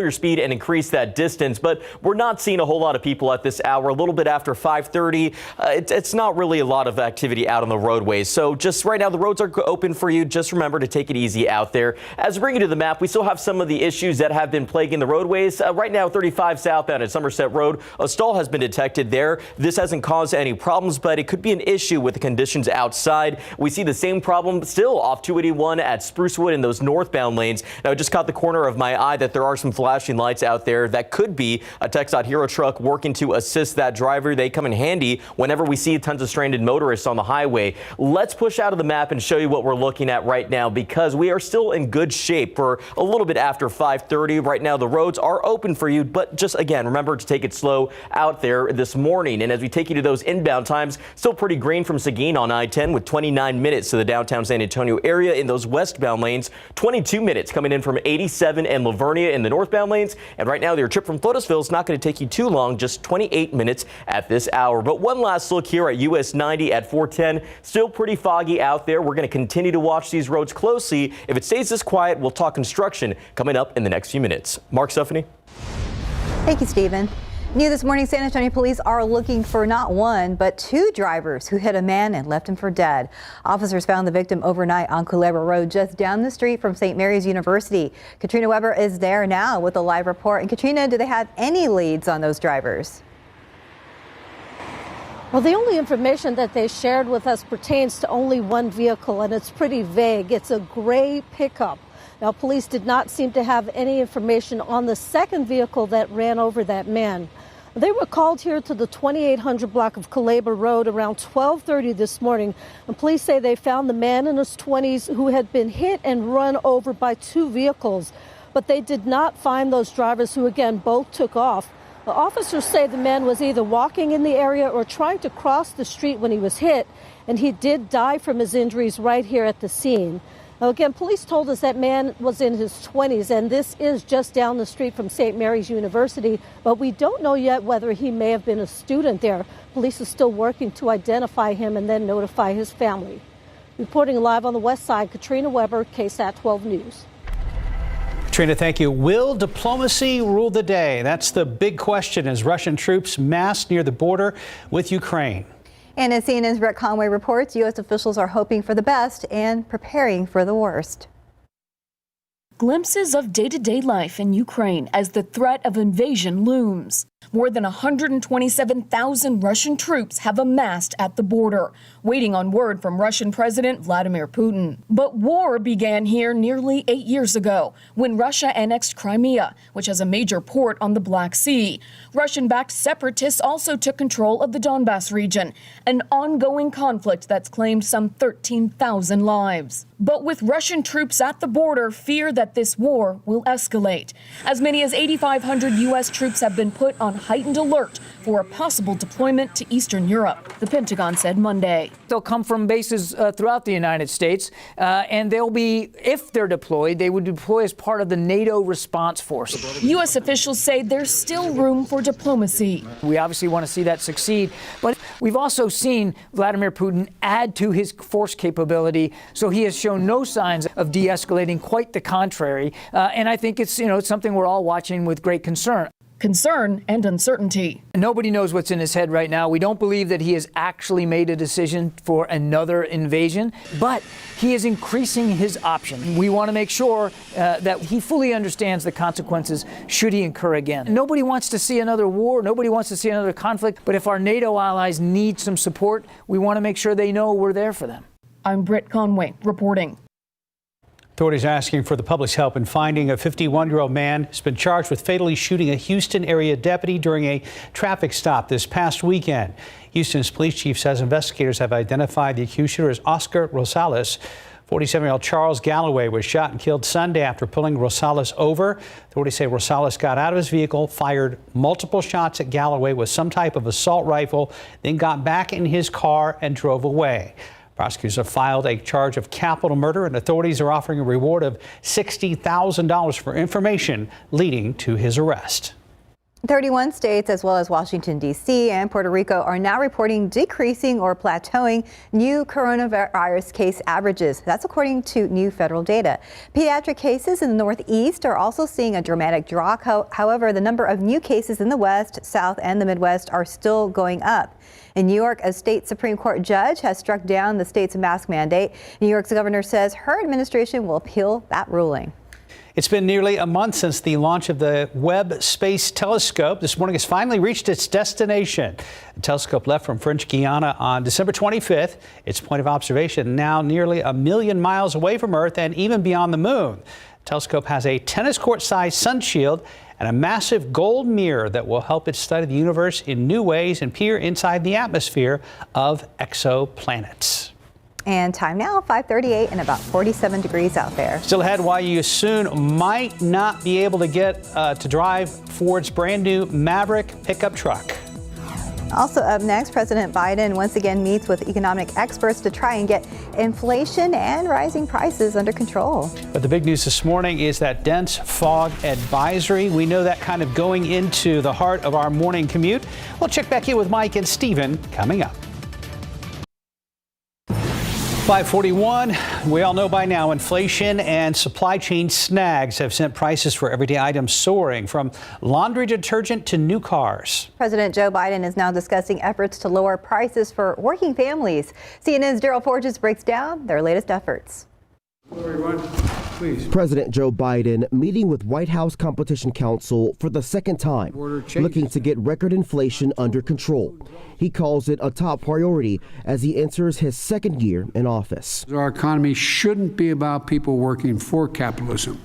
your speed and increase that distance, but we're not seeing a whole lot of people at this hour. A little bit after 5:30, it's not really a lot of activity out on the roadways. So just right now, the roads are open for you. Just remember to take it easy out there. As we bring you to the map, we still have some of the issues that have been plaguing the roadways. Right now, 35 southbound at Somerset Road, a stall has been detected there. This hasn't caused any problems, but it could be an issue with the conditions outside. We see the same problem still off 281 at Sprucewood in those northbound lanes. Now, I just caught the corner of my eye that there are some flashing lights out there. That could be a TxDOT Hero truck working to assist that driver. They come in handy whenever we see tons of stranded motorists on the highway. Let's push out of the map and show you what we're looking at right now, because we are still in good shape for a little bit after 5:30. Right now, the roads are open for you, but just again, remember to take it slow out there this morning. And as we take you to those inbound times, still pretty green from Seguin on I-10 with 29 minutes to the downtown San Antonio area. In those westbound lanes, 22 minutes coming in from 87 and Livernia in the northbound lanes. And right now, your trip from Flotusville is not going to take you too long, just 28 minutes at this hour. But one last look here at US 90 at 410. Still pretty foggy out there. We're going to continue to watch these roads closely. If it stays this quiet, we'll talk construction coming up in the next few minutes. Mark, Stephanie. Thank you, Stephen. New this morning, San Antonio police are looking for not one, but two drivers who hit a man and left him for dead. Officers found the victim overnight on Culebra Road, just down the street from St. Mary's University. Katrina Weber is there now with a live report. And Katrina, do they have any leads on those drivers? Well, the only information that they shared with us pertains to only one vehicle, and it's pretty vague. It's a gray pickup. Now, police did not seem to have any information on the second vehicle that ran over that man. They were called here to the 2800 block of Culebra Road around 12:30 this morning, and police say they found the man in his 20s who had been hit and run over by two vehicles, but they did not find those drivers, who again both took off. The officers say the man was either walking in the area or trying to cross the street when he was hit, and he did die from his injuries right here at the scene. Now, again, police told us that man was in his 20s, and this is just down the street from St. Mary's University, but we don't know yet whether he may have been a student there. Police are still working to identify him and then notify his family. Reporting live on the west side, Katrina Weber, KSAT 12 News. Katrina, thank you. Will diplomacy rule the day? That's the big question as Russian troops massed near the border with Ukraine. And as CNN's Brett Conway reports, U.S. officials are hoping for the best and preparing for the worst. Glimpses of day-to-day life in Ukraine as the threat of invasion looms. More than 127,000 Russian troops have amassed at the border, waiting on word from Russian President Vladimir Putin. But war began here nearly 8 years ago when Russia annexed Crimea, which has a major port on the Black Sea. Russian-backed separatists also took control of the Donbas region, an ongoing conflict that's claimed some 13,000 lives. But with Russian troops at the border, fear that this war will escalate. As many as 8,500 U.S. troops have been put on on heightened alert for a possible deployment to Eastern Europe, the Pentagon said Monday. They'll come from bases throughout the United States, and they'll be, if they're deployed, they would deploy as part of the NATO response force. U.S. officials say there's still room for diplomacy. We obviously want to see that succeed, but we've also seen Vladimir Putin add to his force capability, so he has shown no signs of de-escalating, quite the contrary, and I think it's something we're all watching with great concern. Concern and uncertainty. Nobody knows what's in his head right now. We don't believe that he has actually made a decision for another invasion, but he is increasing his option. We want to make sure that he fully understands the consequences should he incur again. Nobody wants to see another war. Nobody wants to see another conflict. But if our NATO allies need some support, we want to make sure they know we're there for them. I'm Britt Conway reporting. Authorities are asking for the public's help in finding a 51-year-old man who's been charged with fatally shooting a Houston area deputy during a traffic stop this past weekend. Houston's police chief says investigators have identified the accused shooter as Oscar Rosales. 47-year-old Charles Galloway was shot and killed Sunday after pulling Rosales over. Authorities say Rosales got out of his vehicle, fired multiple shots at Galloway with some type of assault rifle, then got back in his car and drove away. Prosecutors have filed a charge of capital murder, and authorities are offering a reward of $60,000 for information leading to his arrest. 31 states, as well as Washington, D.C. and Puerto Rico, are now reporting decreasing or plateauing new coronavirus case averages. That's according to new federal data. Pediatric cases in the Northeast are also seeing a dramatic drop. However, the number of new cases in the West, South, and the Midwest are still going up. In New York, a state Supreme Court judge has struck down the state's mask mandate. New York's governor says her administration will appeal that ruling. It's been nearly a month since the launch of the Webb Space Telescope. This morning has finally reached its destination. The telescope left from French Guiana on December 25th. Its point of observation now nearly 1 million miles away from Earth and even beyond the moon. The telescope has a tennis court-sized sun shield and a massive gold mirror that will help it study the universe in new ways and peer inside the atmosphere of exoplanets. And time now, 5:38 and about 47 degrees out there. Still ahead, why you soon might not be able to get to drive Ford's brand new Maverick pickup truck. Also up next, President Biden once again meets with economic experts to try and get inflation and rising prices under control. But the big news this morning is that dense fog advisory. We know that kind of going into the heart of our morning commute. We'll check back in with Mike and Stephen coming up. 541. We all know by now inflation and supply chain snags have sent prices for everyday items soaring, from laundry detergent to new cars. President Joe Biden is now discussing efforts to lower prices for working families. CNN's Daryl Forges breaks down their latest efforts. Please. President Joe Biden meeting with White House Competition Counsel for the second time, looking to get record inflation under control. He calls it a top priority as he enters his second year in office. Our economy shouldn't be about people working for capitalism.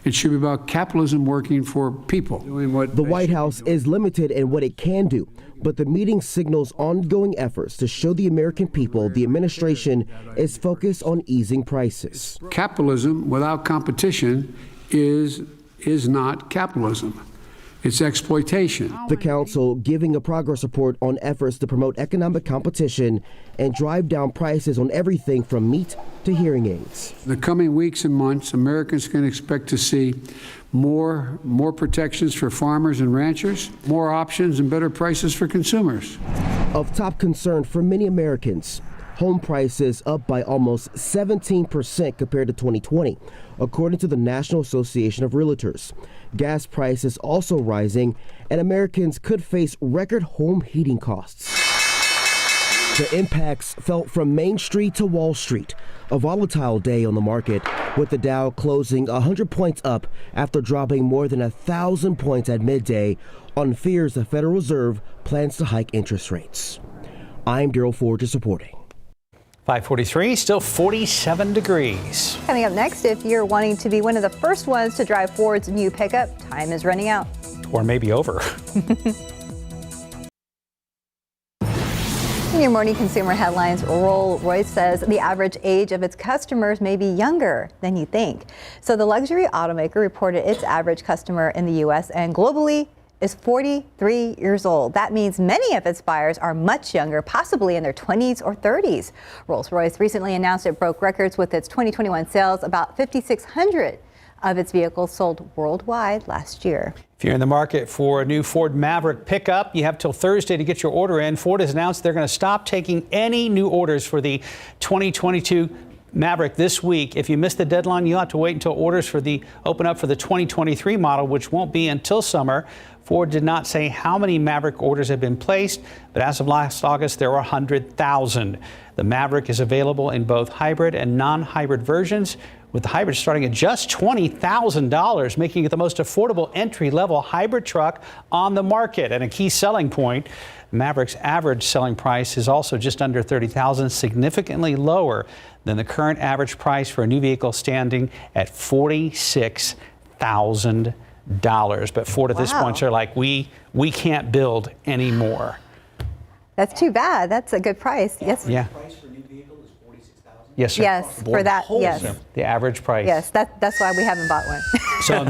It should be about capitalism working for people. The White House is limited in what it can do, but the meeting signals ongoing efforts to show the American people the administration is focused on easing prices. Capitalism without competition is not capitalism. It's exploitation. The council giving a progress report on efforts to promote economic competition and drive down prices on everything from meat to hearing aids. The coming weeks and months, Americans can expect to see more protections for farmers and ranchers, more options and better prices for consumers. Of top concern for many Americans, home prices up by almost 17% compared to 2020, according to the National Association of Realtors. Gas prices also rising, and Americans could face record home heating costs. The impacts felt from Main Street to Wall Street. A volatile day on the market, with the Dow closing 100 points up after dropping more than 1,000 points at midday on fears the Federal Reserve plans to hike interest rates. I'm Daryl Forges reporting. 543, still 47 degrees. Coming up next, if you're wanting to be one of the first ones to drive Ford's new pickup, time is running out. Or maybe over. In your morning consumer headlines, Rolls-Royce says the average age of its customers may be younger than you think. So the luxury automaker reported its average customer in the U.S. and globally is 43 years old. That means many of its buyers are much younger, possibly in their 20s or 30s. Rolls-Royce recently announced it broke records with its 2021 sales. About 5,600 of its vehicles sold worldwide last year. If you're in the market for a new Ford Maverick pickup, you have till Thursday to get your order in. Ford has announced they're going to stop taking any new orders for the 2022 Maverick this week. If you missed the deadline, you'll have to wait until orders open up for the 2023 model, which won't be until summer. Ford did not say how many Maverick orders have been placed, but as of last August, there were 100,000. The Maverick is available in both hybrid and non-hybrid versions, with the hybrid starting at just $20,000, making it the most affordable entry-level hybrid truck on the market. And a key selling point, Maverick's average selling price is also just under $30,000, significantly lower than the current average price for a new vehicle, standing at $46,000. But Ford at this point are like, we can't build anymore. That's too bad. That's a good price. Yes. Yeah. Yes, sir. Yes, for that. Yes. The average price. Yes, that's why we haven't bought one. So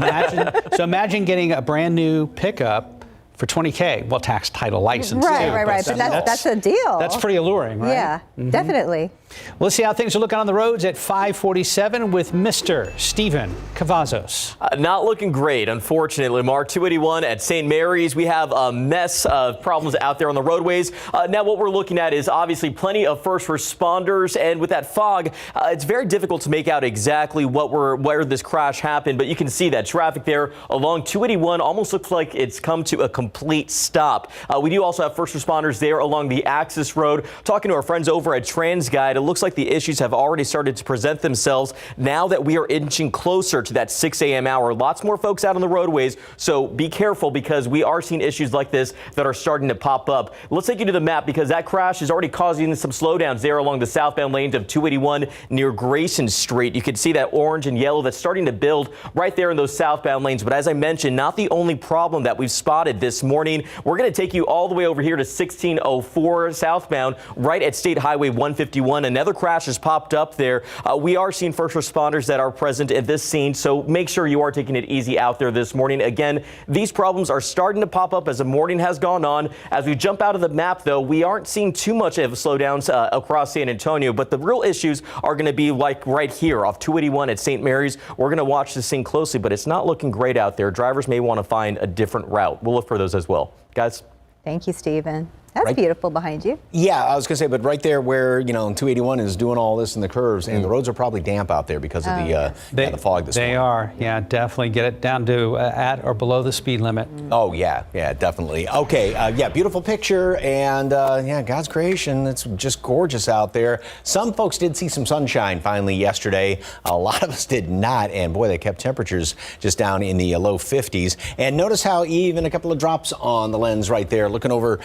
imagine getting a brand new pickup for $20K. Well, tax, title, license. Right. But that's a deal. That's pretty alluring, right? Yeah, definitely. Well, let's see how things are looking on the roads at 547 with Mr. Steven Cavazos. Not looking great, unfortunately, Mark. 281 at St. Mary's. We have a mess of problems out there on the roadways. Now, what we're looking at is obviously plenty of first responders. And with that fog, it's very difficult to make out exactly where this crash happened. But you can see that traffic there along 281 almost looks like it's come to a complete stop. We do also have first responders there along the Axis Road. Talking to our friends over at TransGuide, it looks like the issues have already started to present themselves now that we are inching closer to that 6 a.m. hour. Lots more folks out on the roadways, so be careful because we are seeing issues like this that are starting to pop up. Let's take you to the map because that crash is already causing some slowdowns there along the southbound lanes of 281 near Grayson Street. You can see that orange and yellow that's starting to build right there in those southbound lanes. But as I mentioned, not the only problem that we've spotted this morning. We're going to take you all the way over here to 1604 southbound right at State Highway 151. Another crash has popped up there. We are seeing first responders that are present at this scene, so make sure you are taking it easy out there this morning. Again, these problems are starting to pop up as the morning has gone on. As we jump out of the map, though, we aren't seeing too much of slowdowns across San Antonio, but the real issues are going to be like right here off 281 at St. Mary's. We're going to watch this scene closely, but it's not looking great out there. Drivers may want to find a different route. We'll look for those as well. Guys? Thank you, Stephen. That's beautiful behind you. Yeah, I was going to say, but right there where, 281 is doing all this in the curves, and the roads are probably damp out there because of the fog this morning. They are. Yeah, definitely get it down to at or below the speed limit. Oh, yeah, definitely. Okay, beautiful picture, and God's creation. It's just gorgeous out there. Some folks did see some sunshine finally yesterday. A lot of us did not, and boy, they kept temperatures just down in the low 50s. And notice how even a couple of drops on the lens right there, looking over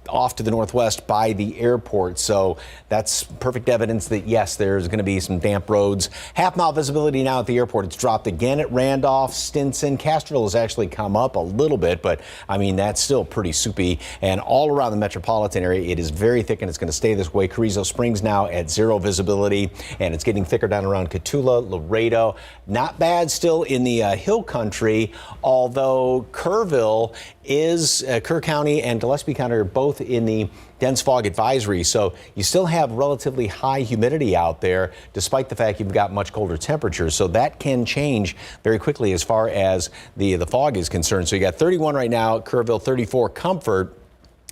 off to the northwest by the airport. So that's perfect evidence that, yes, there's going to be some damp roads. Half-mile visibility now at the airport. It's dropped again at Randolph, Stinson. Castroville has actually come up a little bit, but, I mean, that's still pretty soupy. And all around the metropolitan area, it is very thick, and it's going to stay this way. Carrizo Springs now at 0 visibility, and it's getting thicker down around Cotulla, Laredo. Not bad still in the hill country, although Kerrville is, Kerr County and Gillespie County are both in the dense fog advisory. So you still have relatively high humidity out there, despite the fact you've got much colder temperatures. So that can change very quickly as far as the fog is concerned. So you got 31 right now at Kerrville, 34 Comfort.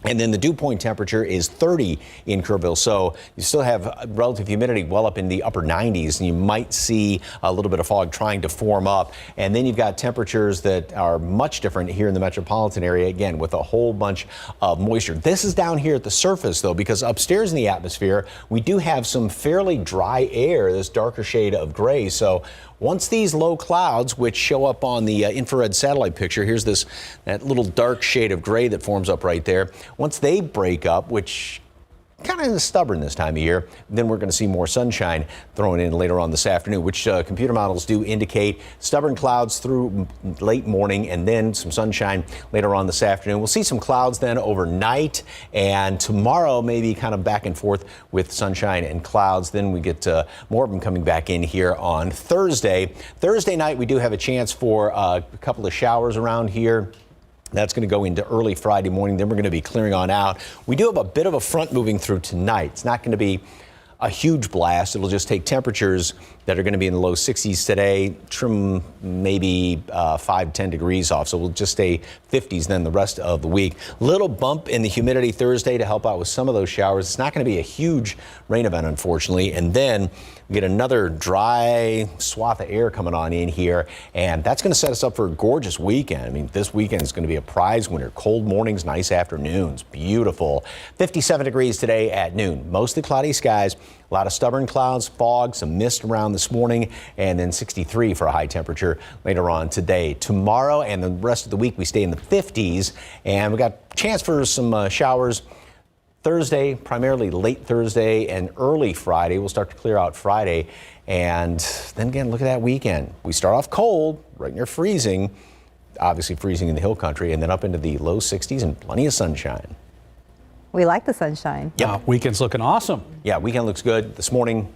And then the dew point temperature is 30 in Kerrville. So you still have relative humidity well up in the upper 90s, and you might see a little bit of fog trying to form up. And then you've got temperatures that are much different here in the metropolitan area, again, with a whole bunch of moisture. This is down here at the surface, though, because upstairs in the atmosphere, we do have some fairly dry air, this darker shade of gray. So once these low clouds, which show up on the infrared satellite picture, here's that little dark shade of gray that forms up right there. Once they break up, which kind of stubborn this time of year, then we're going to see more sunshine thrown in later on this afternoon, which computer models do indicate stubborn clouds through late morning and then some sunshine later on this afternoon. We'll see some clouds then overnight, and tomorrow maybe kind of back and forth with sunshine and clouds. Then we get more of them coming back in here on Thursday. Thursday night, we do have a chance for a couple of showers around here. That's going to go into early Friday morning. Then we're going to be clearing on out. We do have a bit of a front moving through tonight. It's not going to be a huge blast. It'll just take temperatures that are going to be in the low 60s today, trim maybe 5-10 degrees off. So we'll just stay 50s then the rest of the week. Little bump in the humidity Thursday to help out with some of those showers. It's not going to be a huge rain event, unfortunately. And then we get another dry swath of air coming on in here, and that's going to set us up for a gorgeous weekend. I mean, this weekend is going to be a prize winner. Cold mornings, nice afternoons, beautiful. 57 degrees today at noon. Mostly cloudy skies, a lot of stubborn clouds, fog, some mist around this morning, and then 63 for a high temperature later on today. Tomorrow and the rest of the week, we stay in the 50s, and we got a chance for some showers Thursday, primarily late Thursday and early Friday. We'll start to clear out Friday. And then again, look at that weekend. We start off cold, right near freezing, obviously freezing in the hill country, and then up into the low 60s and plenty of sunshine. We like the sunshine. Yeah, weekend's looking awesome. Yeah, weekend looks good. This morning,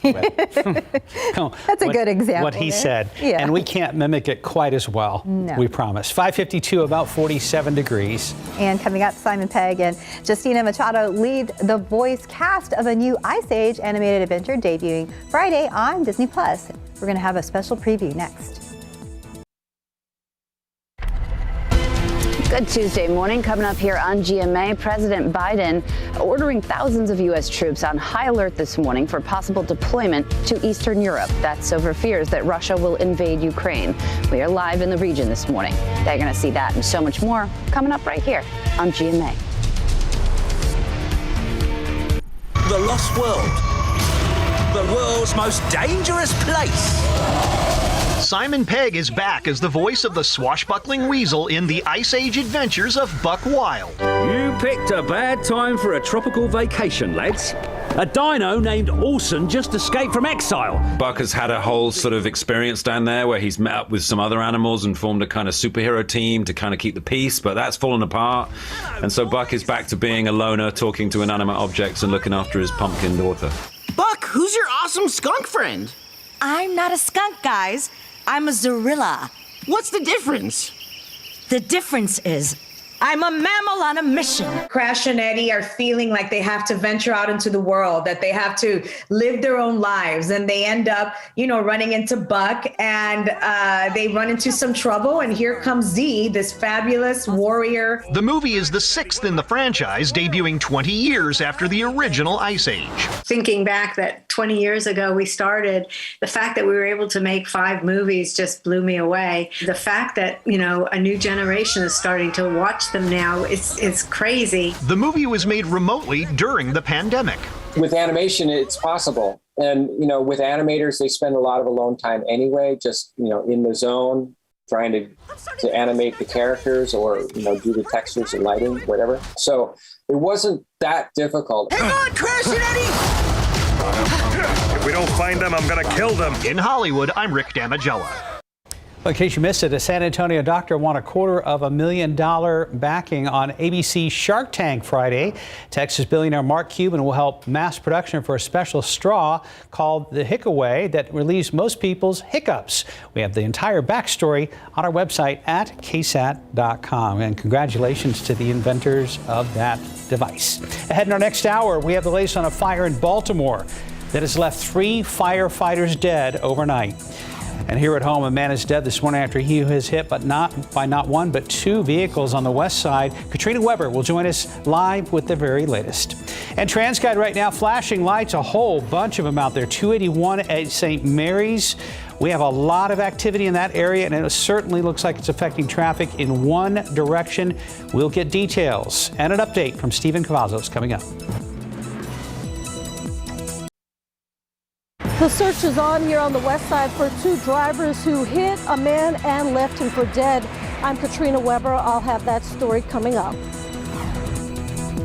That's a good example. What he there. said. Yeah. And we can't mimic it quite as well. No. We promise. 5:52, about 47 degrees. And coming up, Simon Pegg and Justina Machado lead the voice cast of a new Ice Age animated adventure debuting Friday on Disney+. We're going to have a special preview next. Good Tuesday morning. Coming up here on GMA, President Biden ordering thousands of U.S. troops on high alert this morning for possible deployment to Eastern Europe. That's over fears that Russia will invade Ukraine. We are live in the region this morning. They're going to see that and so much more coming up right here on GMA. The Lost World. The world's most dangerous place. Simon Pegg is back as the voice of the swashbuckling weasel in the Ice Age adventures of Buck Wild. You picked a bad time for a tropical vacation, lads. A dino named Orson just escaped from exile. Buck has had a whole sort of experience down there where he's met up with some other animals and formed a kind of superhero team to kind of keep the peace, but that's fallen apart. And so Buck is back to being a loner, talking to inanimate objects and looking after his pumpkin daughter. Buck, who's your awesome skunk friend? I'm not a skunk, guys. I'm a zorilla. What's the difference? The difference is I'm a mammal on a mission. Crash and Eddie are feeling like they have to venture out into the world, that they have to live their own lives, and they end up, running into Buck, and they run into some trouble, and here comes Z, this fabulous warrior. The movie is the 6th in the franchise, debuting 20 years after the original Ice Age. Thinking back that 20 years ago we started, the fact that we were able to make 5 movies just blew me away. The fact that, a new generation is starting to watch them now, it's crazy. The movie was made remotely during the pandemic. With animation, it's possible. And, with animators, they spend a lot of alone time anyway, just, in the zone, trying to animate the characters or, do the textures and lighting, whatever. So it wasn't that difficult. Hang on, Crash and Eddie! If we don't find them, I'm going to kill them. In Hollywood, I'm Rick Damigella. Well, in case you missed it, a San Antonio doctor won $250,000 backing on ABC Shark Tank Friday. Texas billionaire Mark Cuban will help mass production for a special straw called the Hickaway that relieves most people's hiccups. We have the entire backstory on our website at ksat.com. And congratulations to the inventors of that device. Ahead in our next hour, we have the latest on a fire in Baltimore that has left 3 firefighters dead overnight. And here at home, a man is dead this morning after he was hit but not one but 2 vehicles on the west side. Katrina Weber will join us live with the very latest. And TransGuide right now flashing lights, a whole bunch of them out there. 281 at St. Mary's. We have a lot of activity in that area, and it certainly looks like it's affecting traffic in one direction. We'll get details and an update from Stephen Cavazos coming up. The search is on here on the west side for 2 drivers who hit a man and left him for dead. I'm Katrina Weber. I'll have that story coming up.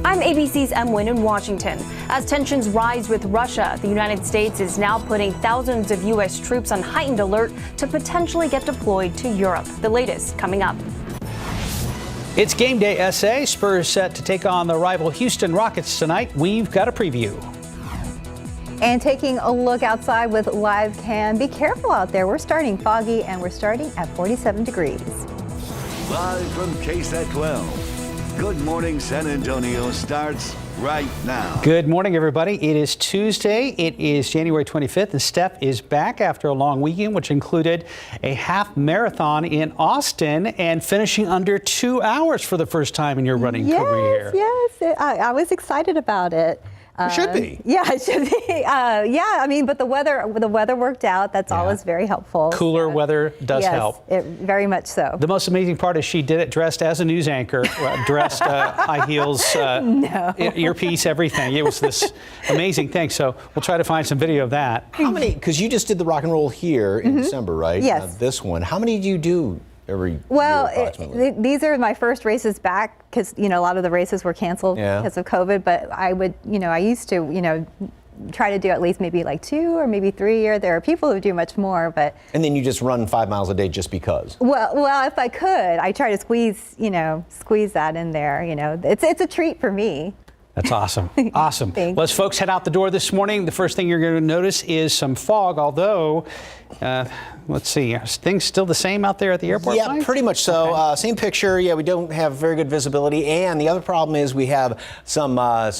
I'm ABC's Em Nguyen in Washington. As tensions rise with Russia, the United States is now putting thousands of U.S. troops on heightened alert to potentially get deployed to Europe. The latest coming up. It's game day, SA. Spurs set to take on the rival Houston Rockets tonight. We've got a preview. And taking a look outside with live cam. Be careful out there. We're starting foggy and we're starting at 47 degrees. Live from KSAT 12. Good Morning San Antonio starts right now. Good morning, everybody. It is Tuesday. It is January 25th, and Steph is back after a long weekend, which included a half marathon in Austin and finishing under 2 hours for the first time in your running career. Yes, I was excited about it. It should be. Yeah, it should be. Yeah, I mean, but the weather worked out. That's always very helpful. Cooler weather does help. It, very much so. The most amazing part is she did it dressed as a news anchor, dressed high heels, earpiece, everything. It was this amazing thing. So we'll try to find some video of that. How many, because you just did the rock and roll here in December, right? Yes. This one. How many do you do every year approximately? These are my first races back because, a lot of the races were canceled because of COVID. But I would, I used to, try to do at least maybe like 2 or maybe 3 a year. There are people who do much more, but. And then you just run 5 miles a day just because? Well, if I could, I try to squeeze that in there. It's a treat for me. That's awesome. Awesome. Well, as folks head out the door this morning, the first thing you're going to notice is some fog, although, let's see, are things still the same out there at the airport? Yeah, pretty much so. Okay. Same picture. Yeah, we don't have very good visibility. And the other problem is we have some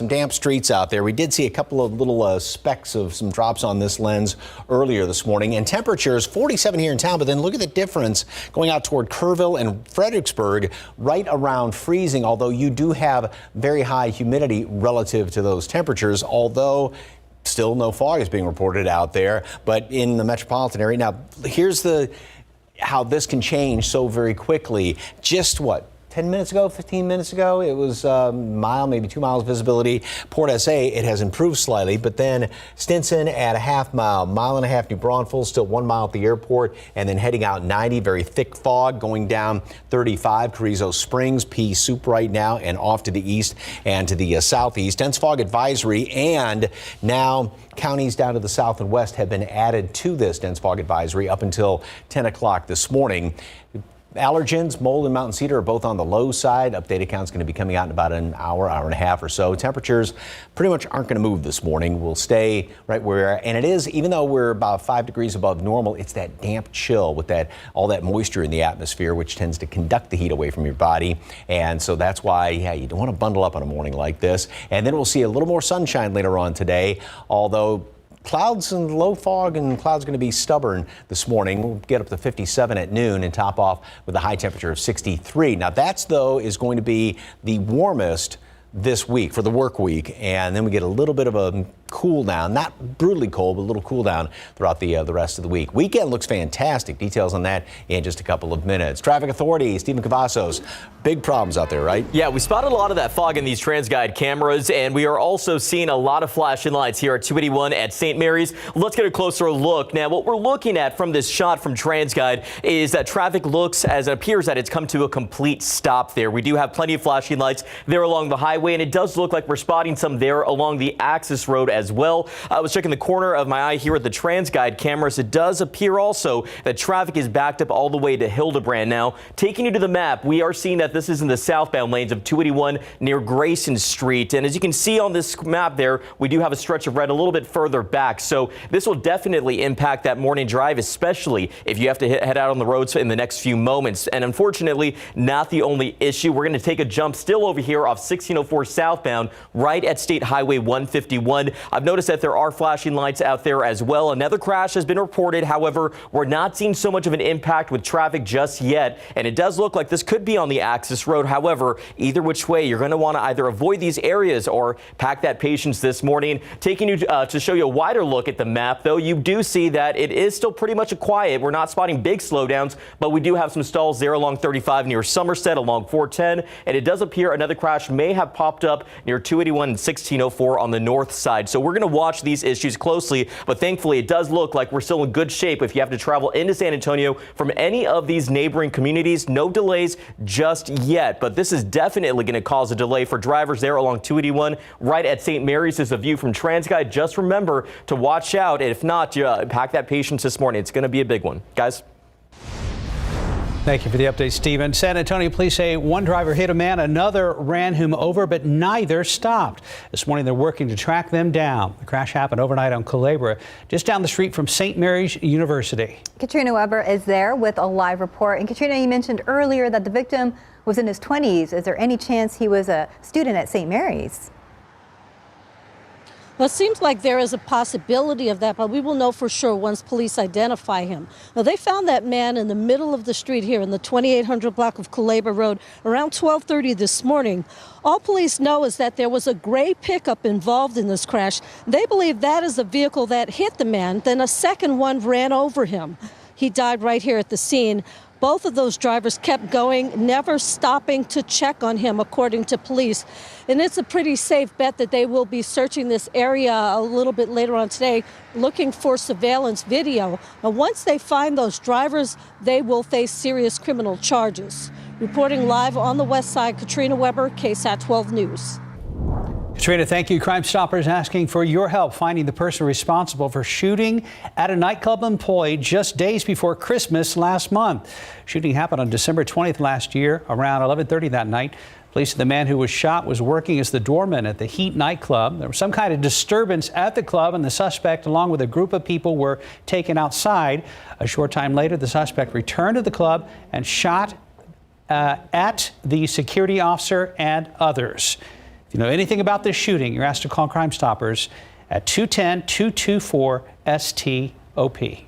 damp streets out there. We did see a couple of little specks of some drops on this lens earlier this morning. And temperatures, 47 here in town, but then look at the difference going out toward Kerrville and Fredericksburg, right around freezing, although you do have very high humidity relative to those temperatures, although still no fog is being reported out there, but in the metropolitan area. Now, here's how this can change so very quickly. Just 10 minutes ago, 15 minutes ago, it was a mile, maybe 2 miles visibility. Port SA, it has improved slightly, but then Stinson at a half mile, mile and a half New Braunfels, still 1 mile at the airport, and then heading out 90, very thick fog going down 35, Carrizo Springs, pea soup right now, and off to the east and to the southeast. Dense fog advisory, and now counties down to the south and west have been added to this dense fog advisory up until 10 o'clock this morning. Allergens, mold, and mountain cedar are both on the low side. Updated count's going to be coming out in about an hour and a half or so. Temperatures pretty much aren't going to move this morning. We'll stay right where we are. And it is, even though we're about 5 degrees above normal, it's that damp chill with all that moisture in the atmosphere, which tends to conduct the heat away from your body. And so that's why, you don't want to bundle up on a morning like this. And then we'll see a little more sunshine later on today, although clouds and low fog and clouds going to be stubborn this morning. We'll get up to 57 at noon and top off with a high temperature of 63. Now is going to be the warmest this week for the work week, and then we get a little bit of a cool down, not brutally cold, but a little cool down throughout the rest of the week. Weekend looks fantastic. Details on that in just a couple of minutes. Traffic Authority, Stephen Cavazos. Big problems out there, right? Yeah, we spotted a lot of that fog in these TransGuide cameras, and we are also seeing a lot of flashing lights here at 281 at St. Mary's. Let's get a closer look. Now, what we're looking at from this shot from TransGuide is that traffic looks as it appears that it's come to a complete stop there. We do have plenty of flashing lights there along the highway, and it does look like we're spotting some there along the access road as well. I was checking the corner of my eye here at the TransGuide cameras. It does appear also that traffic is backed up all the way to Hildebrand. Now, taking you to the map, we are seeing that this is in the southbound lanes of 281 near Grayson Street. And as you can see on this map there, we do have a stretch of red a little bit further back. So this will definitely impact that morning drive, especially if you have to head out on the roads in the next few moments. And unfortunately, not the only issue. We're going to take a jump still over here off 1604 southbound, right at State Highway 151. I've noticed that there are flashing lights out there as well. Another crash has been reported. However, we're not seeing so much of an impact with traffic just yet. And it does look like this could be on the access road. However, either which way, you're going to want to either avoid these areas or pack that patience this morning. Taking you to show you a wider look at the map, though, you do see that it is still pretty much a quiet. We're not spotting big slowdowns, but we do have some stalls there along 35 near Somerset, along 410. And it does appear another crash may have popped up near 281 and 1604 on the north side. So we're going to watch these issues closely, but thankfully it does look like we're still in good shape if you have to travel into San Antonio from any of these neighboring communities. No delays just yet, but this is definitely going to cause a delay for drivers there along 281 right at St. Mary's. Is a view from TransGuide. Just remember to watch out. If not, pack that patience this morning. It's going to be a big one, guys. Thank you for the update, Stephen. San Antonio police say one driver hit a man, another ran him over, but neither stopped. This morning, they're working to track them down. The crash happened overnight on Culebra, just down the street from St. Mary's University. Katrina Weber is there with a live report. And Katrina, you mentioned earlier that the victim was in his 20s. Is there any chance he was a student at St. Mary's? Well, it seems like there is a possibility of that, but we will know for sure once police identify him. Now, they found that man in the middle of the street here in the 2800 block of Culebra Road around 12:30 this morning. All police know is that there was a gray pickup involved in this crash. They believe that is the vehicle that hit the man. Then a second one ran over him. He died right here at the scene. Both of those drivers kept going, never stopping to check on him, according to police. And it's a pretty safe bet that they will be searching this area a little bit later on today, looking for surveillance video. And once they find those drivers, they will face serious criminal charges. Reporting live on the west side, Katrina Weber, KSAT 12 News. Katrina, thank you. Crime Stoppers asking for your help finding the person responsible for shooting at a nightclub employee just days before Christmas last month. Shooting happened on December 20th last year, around 11:30 that night. Police say the man who was shot was working as the doorman at the Heat nightclub. There was some kind of disturbance at the club, and the suspect, along with a group of people, were taken outside. A short time later, the suspect returned to the club and shot at the security officer and others. If you know anything about this shooting, you're asked to call Crime Stoppers at 210-224-STOP.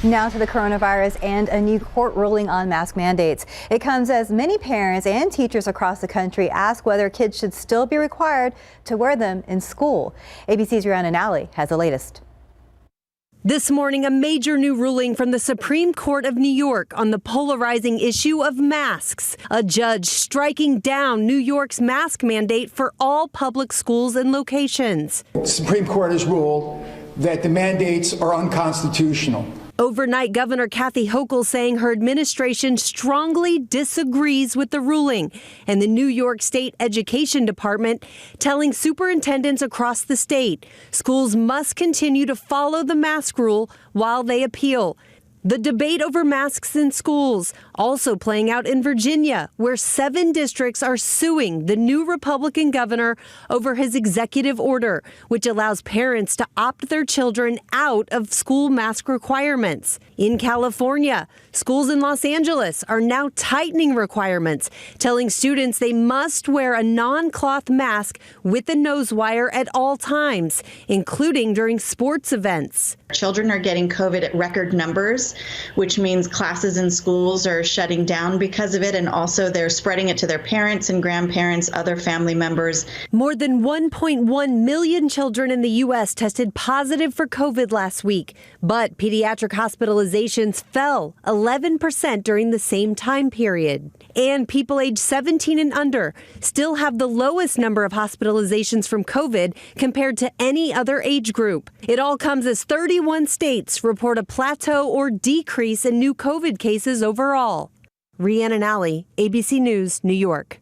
Now to the coronavirus and a new court ruling on mask mandates. It comes as many parents and teachers across the country ask whether kids should still be required to wear them in school. ABC's Rhiannon Alley has the latest. This morning, a major new ruling from the Supreme Court of New York on the polarizing issue of masks. A judge striking down New York's mask mandate for all public schools and locations. The Supreme Court has ruled that the mandates are unconstitutional. Overnight, Governor Kathy Hochul saying her administration strongly disagrees with the ruling, and the New York State Education Department telling superintendents across the state schools must continue to follow the mask rule while they appeal. The debate over masks in schools also playing out in Virginia, where 7 districts are suing the new Republican governor over his executive order, which allows parents to opt their children out of school mask requirements. In California, schools in Los Angeles are now tightening requirements, telling students they must wear a non-cloth mask with a nose wire at all times, including during sports events. Children are getting COVID at record numbers, which means classes in schools are shutting down because of it, and also they're spreading it to their parents and grandparents, other family members. More than 1.1 million children in the U.S. tested positive for COVID last week, but pediatric hospitalizations fell 11% during the same time period. And people aged 17 and under still have the lowest number of hospitalizations from COVID compared to any other age group. It all comes as 31 states report a plateau or decrease in new COVID cases overall. Rhiannon Alley, ABC News, New York.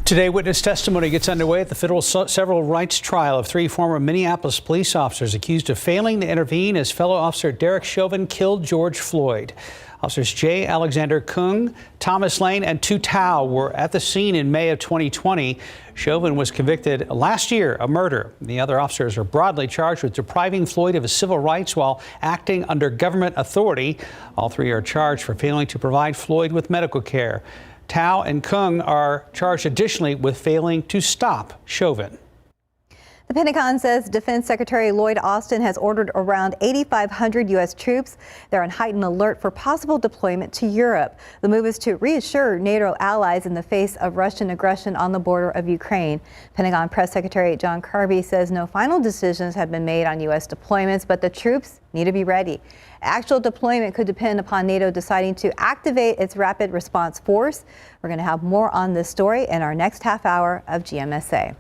Today, witness testimony gets underway at the federal civil rights trial of 3 former Minneapolis police officers accused of failing to intervene as fellow officer Derek Chauvin killed George Floyd. Officers J. Alexander Kung, Thomas Lane, and Tu Tao were at the scene in May of 2020. Chauvin was convicted last year of murder. The other officers are broadly charged with depriving Floyd of his civil rights while acting under government authority. All 3 are charged for failing to provide Floyd with medical care. Tao and Kung are charged additionally with failing to stop Chauvin. The Pentagon says Defense Secretary Lloyd Austin has ordered around 8,500 U.S. troops. They're on heightened alert for possible deployment to Europe. The move is to reassure NATO allies in the face of Russian aggression on the border of Ukraine. Pentagon Press Secretary John Kirby says no final decisions have been made on U.S. deployments, but the troops need to be ready. Actual deployment could depend upon NATO deciding to activate its rapid response force. We're going to have more on this story in our next half hour of GMSA.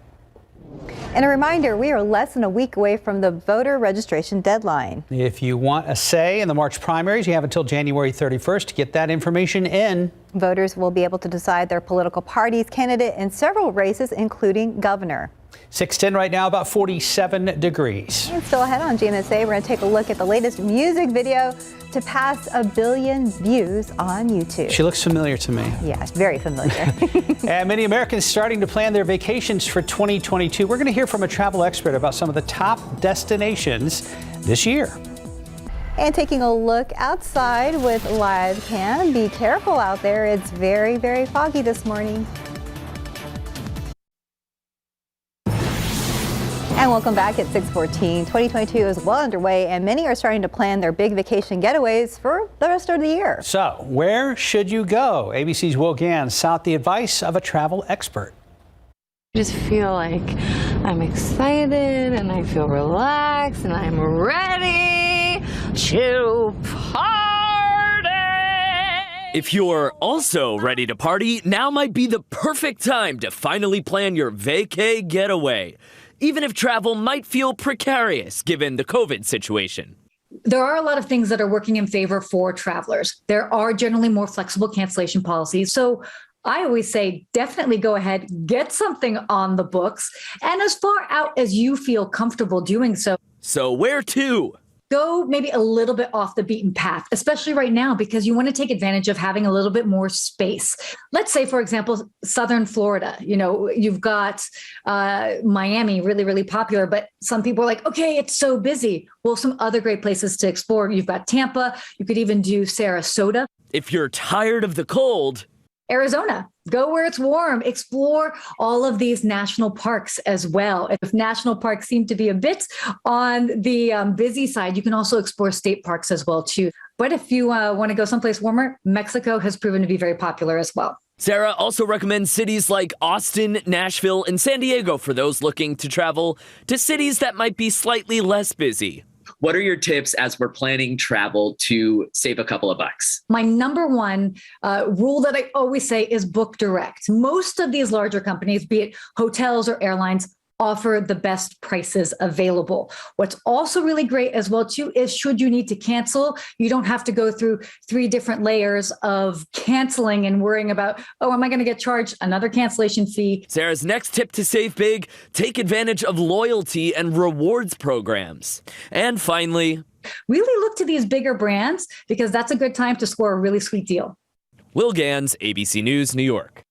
And a reminder, we are less than a week away from the voter registration deadline. If you want a say in the March primaries, you have until January 31st to get that information in. Voters will be able to decide their political party's candidate in several races, including governor. 6:10 right now, about 47 degrees. And still ahead on GMSA, we're going to take a look at the latest music video to pass 1 billion views on YouTube. She looks familiar to me. Yeah, very familiar. And many Americans starting to plan their vacations for 2022. We're going to hear from a travel expert about some of the top destinations this year. And taking a look outside with live cam. Be careful out there. It's very, very foggy this morning. And welcome back at 6:14. 2022 is well underway, and many are starting to plan their big vacation getaways for the rest of the year. So, where should you go? ABC's Will Gans sought the advice of a travel expert. I just feel like I'm excited and I feel relaxed and I'm ready to party. If you're also ready to party, now might be the perfect time to finally plan your vacay getaway, even if travel might feel precarious given the COVID situation. There are a lot of things that are working in favor for travelers. There are generally more flexible cancellation policies. So I always say, definitely go ahead, get something on the books, and as far out as you feel comfortable doing so. So where to? Go maybe a little bit off the beaten path, especially right now, because you want to take advantage of having a little bit more space. Let's say, for example, Southern Florida, you've got Miami, really, really popular, but some people are like, okay, it's so busy. Well, some other great places to explore. You've got Tampa. You could even do Sarasota. If you're tired of the cold, Arizona, go where it's warm, explore all of these national parks as well. If national parks seem to be a bit on the busy side, you can also explore state parks as well too. But if you want to go someplace warmer, Mexico has proven to be very popular as well. Sarah also recommends cities like Austin, Nashville, and San Diego for those looking to travel to cities that might be slightly less busy. What are your tips as we're planning travel to save a couple of bucks? My number one rule that I always say is book direct. Most of these larger companies, be it hotels or airlines, offer the best prices available. What's also really great as well too is should you need to cancel, you don't have to go through 3 different layers of canceling and worrying about, oh, am I going to get charged another cancellation fee? Sarah's next tip to save big, take advantage of loyalty and rewards programs. And finally, really look to these bigger brands because that's a good time to score a really sweet deal. Will Gans, ABC News, New York.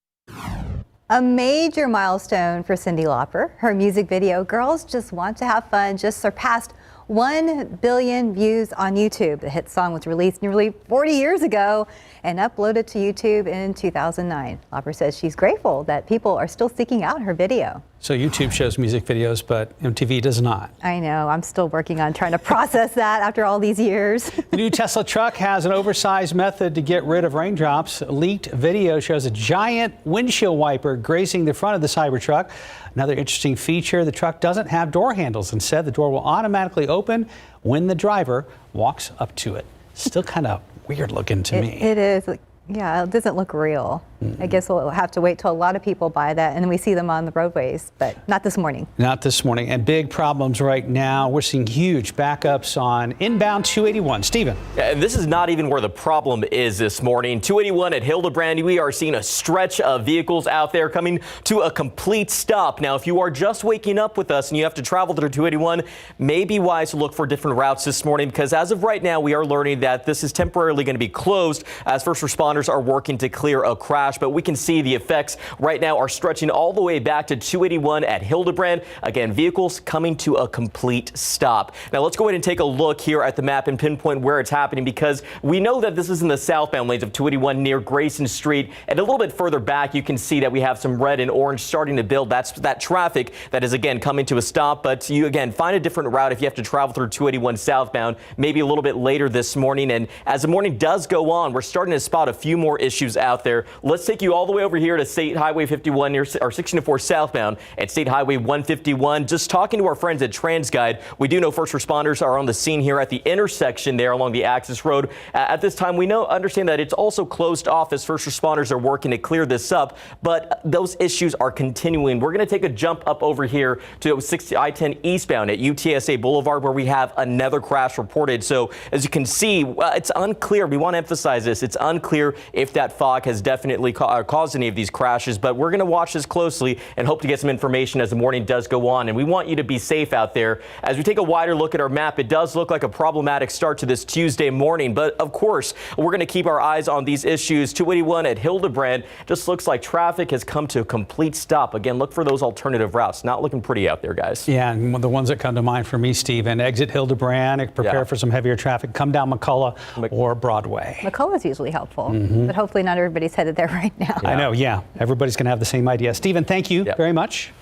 A major milestone for Cyndi Lauper. Her music video, Girls Just Want to Have Fun, just surpassed 1 billion views on YouTube. The hit song was released nearly 40 years ago and uploaded to YouTube in 2009. Lauper says she's grateful that people are still seeking out her video. So YouTube shows music videos, but MTV does not. I know. I'm still working on trying to process that after all these years. The new Tesla truck has an oversized method to get rid of raindrops. Leaked video shows a giant windshield wiper grazing the front of the Cybertruck. Another interesting feature, the truck doesn't have door handles. Instead, the door will automatically open when the driver walks up to it. Still kind of weird looking to me. It is. Yeah, it doesn't look real. I guess we'll have to wait till a lot of people buy that and we see them on the roadways, but not this morning. Not this morning. And big problems right now. We're seeing huge backups on inbound 281. Stephen. And this is not even where the problem is this morning. 281 at Hildebrand, we are seeing a stretch of vehicles out there coming to a complete stop. Now, if you are just waking up with us and you have to travel through 281, may be wise to look for different routes this morning because as of right now, we are learning that this is temporarily going to be closed as first responders are working to clear a crash. But we can see the effects right now are stretching all the way back to 281 at Hildebrand. Again, vehicles coming to a complete stop. Now let's go ahead and take a look here at the map and pinpoint where it's happening because we know that this is in the southbound lanes of 281 near Grayson Street. And a little bit further back, you can see that we have some red and orange starting to build. That's that traffic that is again coming to a stop. But you again find a different route if you have to travel through 281 southbound, maybe a little bit later this morning. And as the morning does go on, we're starting to spot a few more issues out there. Let's take you all the way over here to State Highway 51 near our 1604 southbound and State Highway 151. Just talking to our friends at TransGuide, we do know first responders are on the scene here at the intersection there along the access road. At this time, we understand that it's also closed off as first responders are working to clear this up, but those issues are continuing. We're going to take a jump up over here to I-10 eastbound at UTSA Boulevard where we have another crash reported. So as you can see, it's unclear. We want to emphasize this. It's unclear clear if that fog has definitely caused any of these crashes, but we're going to watch this closely and hope to get some information as the morning does go on. And we want you to be safe out there. As we take a wider look at our map, it does look like a problematic start to this Tuesday morning, but of course, we're going to keep our eyes on these issues. 281 at Hildebrand just looks like traffic has come to a complete stop. Again, look for those alternative routes. Not looking pretty out there, guys. Yeah, and the ones that come to mind for me, Stephen, exit Hildebrand, prepare for some heavier traffic, come down McCullough or Broadway. McCullough's usually helpful, but hopefully not everybody's headed there right now. I know, everybody's going to have the same idea. Stephen, thank you very much.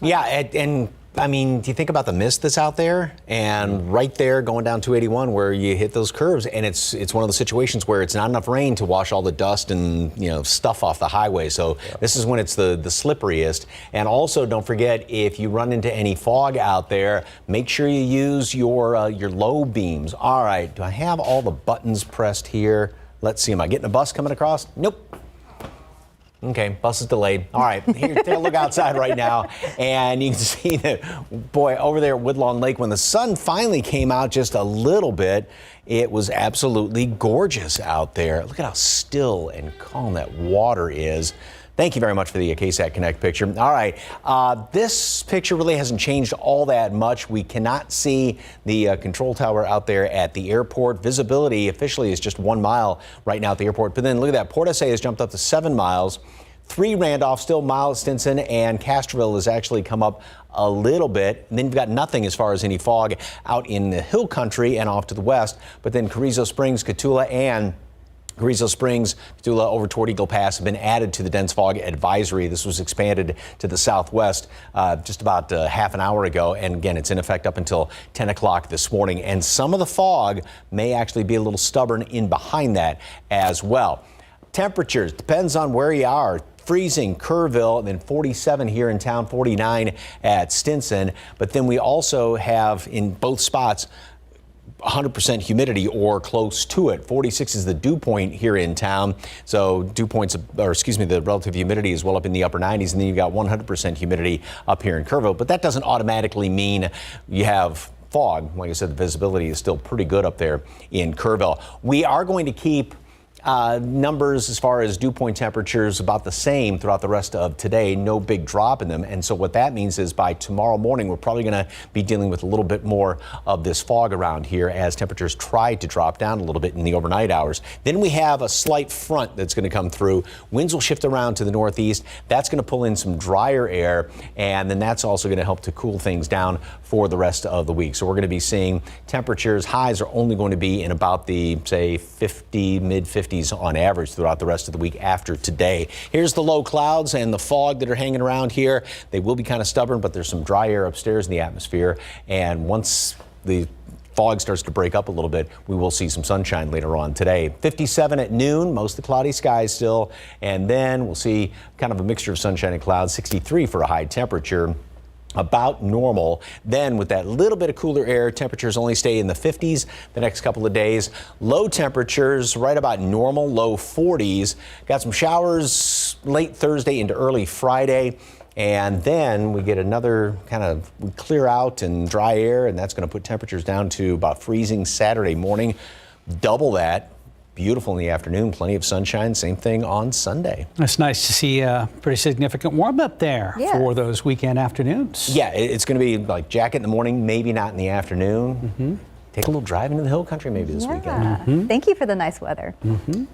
Yeah, and I mean, do you think about the mist that's out there and right there going down 281 where you hit those curves, and it's one of the situations where it's not enough rain to wash all the dust and stuff off the highway. So this is when it's the slipperiest. And also, don't forget, if you run into any fog out there, make sure you use your low beams. All right, do I have all the buttons pressed here? Let's see, am I getting a bus coming across? Nope. Okay, bus is delayed. All right, here, take a look outside right now, and you can see that, boy, over there at Woodlawn Lake, when the sun finally came out just a little bit, it was absolutely gorgeous out there. Look at how still and calm that water is. Thank you very much for the KSAT Connect picture. All right, this picture really hasn't changed all that much. We cannot see the control tower out there at the airport. Visibility officially is just 1 mile right now at the airport. But then look at that, Port SA has jumped up to 7 miles. 3 Randolph, still Miles Stinson, and Castroville has actually come up a little bit. And then you've got nothing as far as any fog out in the hill country and off to the west. But then Carrizo Springs, Cotulla, and Carrizo Springs, Cotulla over toward Eagle Pass have been added to the dense fog advisory. This was expanded to the southwest just about half an hour ago. And again, it's in effect up until 10 o'clock this morning. And some of the fog may actually be a little stubborn in behind that as well. Temperatures, depends on where you are. Freezing Kerrville, and then 47 here in town, 49 at Stinson. But then we also have in both spots 100% humidity or close to it. 46 is the dew point here in town. So dew points, or excuse me, the relative humidity is well up in the upper 90s, and then you've got 100% humidity up here in Kerrville. But that doesn't automatically mean you have fog. Like I said, the visibility is still pretty good up there in Kerrville. We are going to keep numbers as far as dew point temperatures about the same throughout the rest of today. No big drop in them. And so what that means is by tomorrow morning, we're probably going to be dealing with a little bit more of this fog around here as temperatures try to drop down a little bit in the overnight hours. Then we have a slight front that's going to come through. Winds will shift around to the northeast. That's going to pull in some drier air, and then that's also going to help to cool things down for the rest of the week. So we're going to be seeing temperatures, highs are only going to be in about the, say, 50, mid-50s on average throughout the rest of the week after today. Here's the low clouds and the fog that are hanging around here. They will be kind of stubborn, but there's some dry air upstairs in the atmosphere. And once the fog starts to break up a little bit, we will see some sunshine later on today. 57 at noon, mostly cloudy skies still. And then we'll see kind of a mixture of sunshine and clouds, 63 for a high temperature. About normal. Then with that little bit of cooler air, temperatures only stay in the 50s the next couple of days. Low temperatures right about normal, low 40s. Got some showers late Thursday into early Friday. And then we get another we clear out and dry air, and that's going to put temperatures down to about freezing Saturday morning. Double that. Beautiful in the afternoon, plenty of sunshine. Same thing on Sunday. It's nice to see a pretty significant warm up there for those weekend afternoons. Yeah, it's going to be like jacket in the morning, maybe not in the afternoon. Take a little drive into the hill country maybe this weekend. Thank you for the nice weather.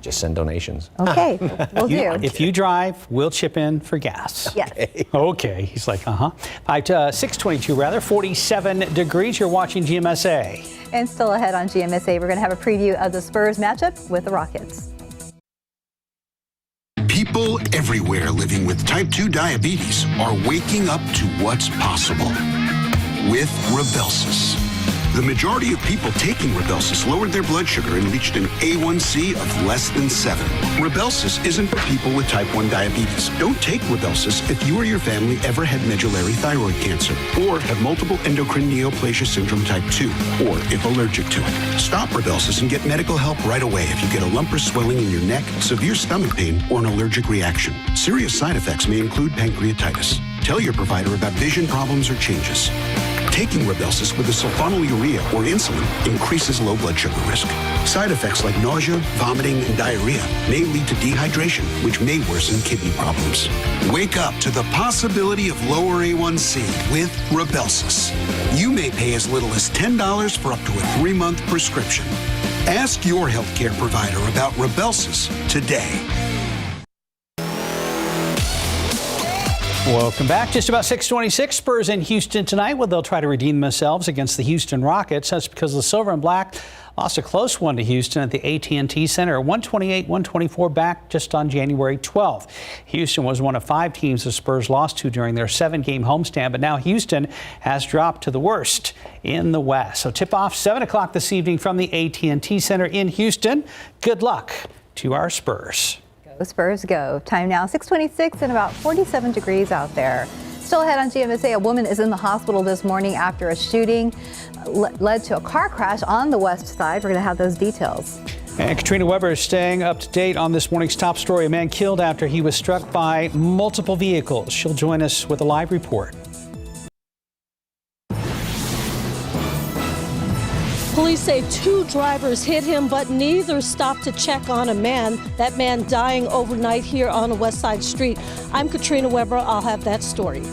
Just send donations. Okay, we'll do. If you drive, we'll chip in for gas. Yes. Okay. He's like, 622 rather, 47 degrees. You're watching GMSA. And still ahead on GMSA, we're going to have a preview of the Spurs matchup with the Rockets. People everywhere living with type 2 diabetes are waking up to what's possible with Rybelsus. The majority of people taking Rybelsus lowered their blood sugar and reached an A1C of less than 7. Rybelsus isn't for people with type 1 diabetes. Don't take Rybelsus if you or your family ever had medullary thyroid cancer, or have multiple endocrine neoplasia syndrome type 2, or if allergic to it. Stop Rybelsus and get medical help right away if you get a lump or swelling in your neck, severe stomach pain, or an allergic reaction. Serious side effects may include pancreatitis. Tell your provider about vision problems or changes. Taking Rybelsus with a sulfonylurea or insulin increases low blood sugar risk. Side effects like nausea, vomiting, and diarrhea may lead to dehydration, which may worsen kidney problems. Wake up to the possibility of lower A1C with Rybelsus. You may pay as little as $10 for up to a 3-month prescription. Ask your healthcare provider about Rybelsus today. Welcome back. Just about 6:26. Spurs in Houston tonight. Well, they'll try to redeem themselves against the Houston Rockets. That's because the Silver and Black lost a close one to Houston at the AT&T Center, 128-124 back just on January 12th. Houston was one of 5 teams the Spurs lost to during their 7-game homestand, but now Houston has dropped to the worst in the West. So tip-off 7 o'clock this evening from the AT&T Center in Houston. Good luck to our Spurs. Go Spurs, go. Time now 6:26 and about 47 degrees out there. Still ahead on GMSA, a woman is in the hospital this morning after a shooting led to a car crash on the west side. We're going to have those details. And Katrina Weber is staying up to date on this morning's top story. A man killed after he was struck by multiple vehicles. She'll join us with a live report. Police say 2 drivers hit him, but neither stopped to check on a man. That man dying overnight here on a West Side street. I'm Katrina Weber. I'll have that story.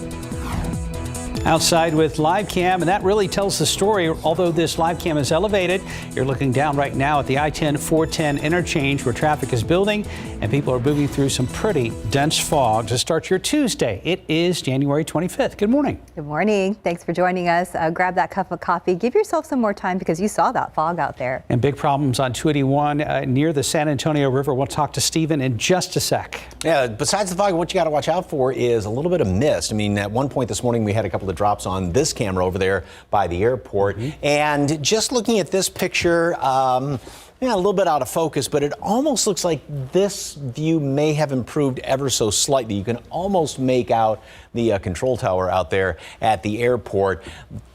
Outside with live cam, and that really tells the story. Although this live cam is elevated, you're looking down right now at the I-10-410 interchange where traffic is building and people are moving through some pretty dense fog to start your Tuesday. It is January 25th. Good morning. Good morning. Thanks for joining us. Grab that cup of coffee. Give yourself some more time because you saw that fog out there. And big problems on 281 near the San Antonio River. We'll talk to Stephen in just a sec. Yeah, besides the fog, what you got to watch out for is a little bit of mist. I mean, at one point this morning we had a couple of drops on this camera over there by the airport. And just looking at this picture, a little bit out of focus, but it almost looks like this view may have improved ever so slightly. You can almost make out the control tower out there at the airport.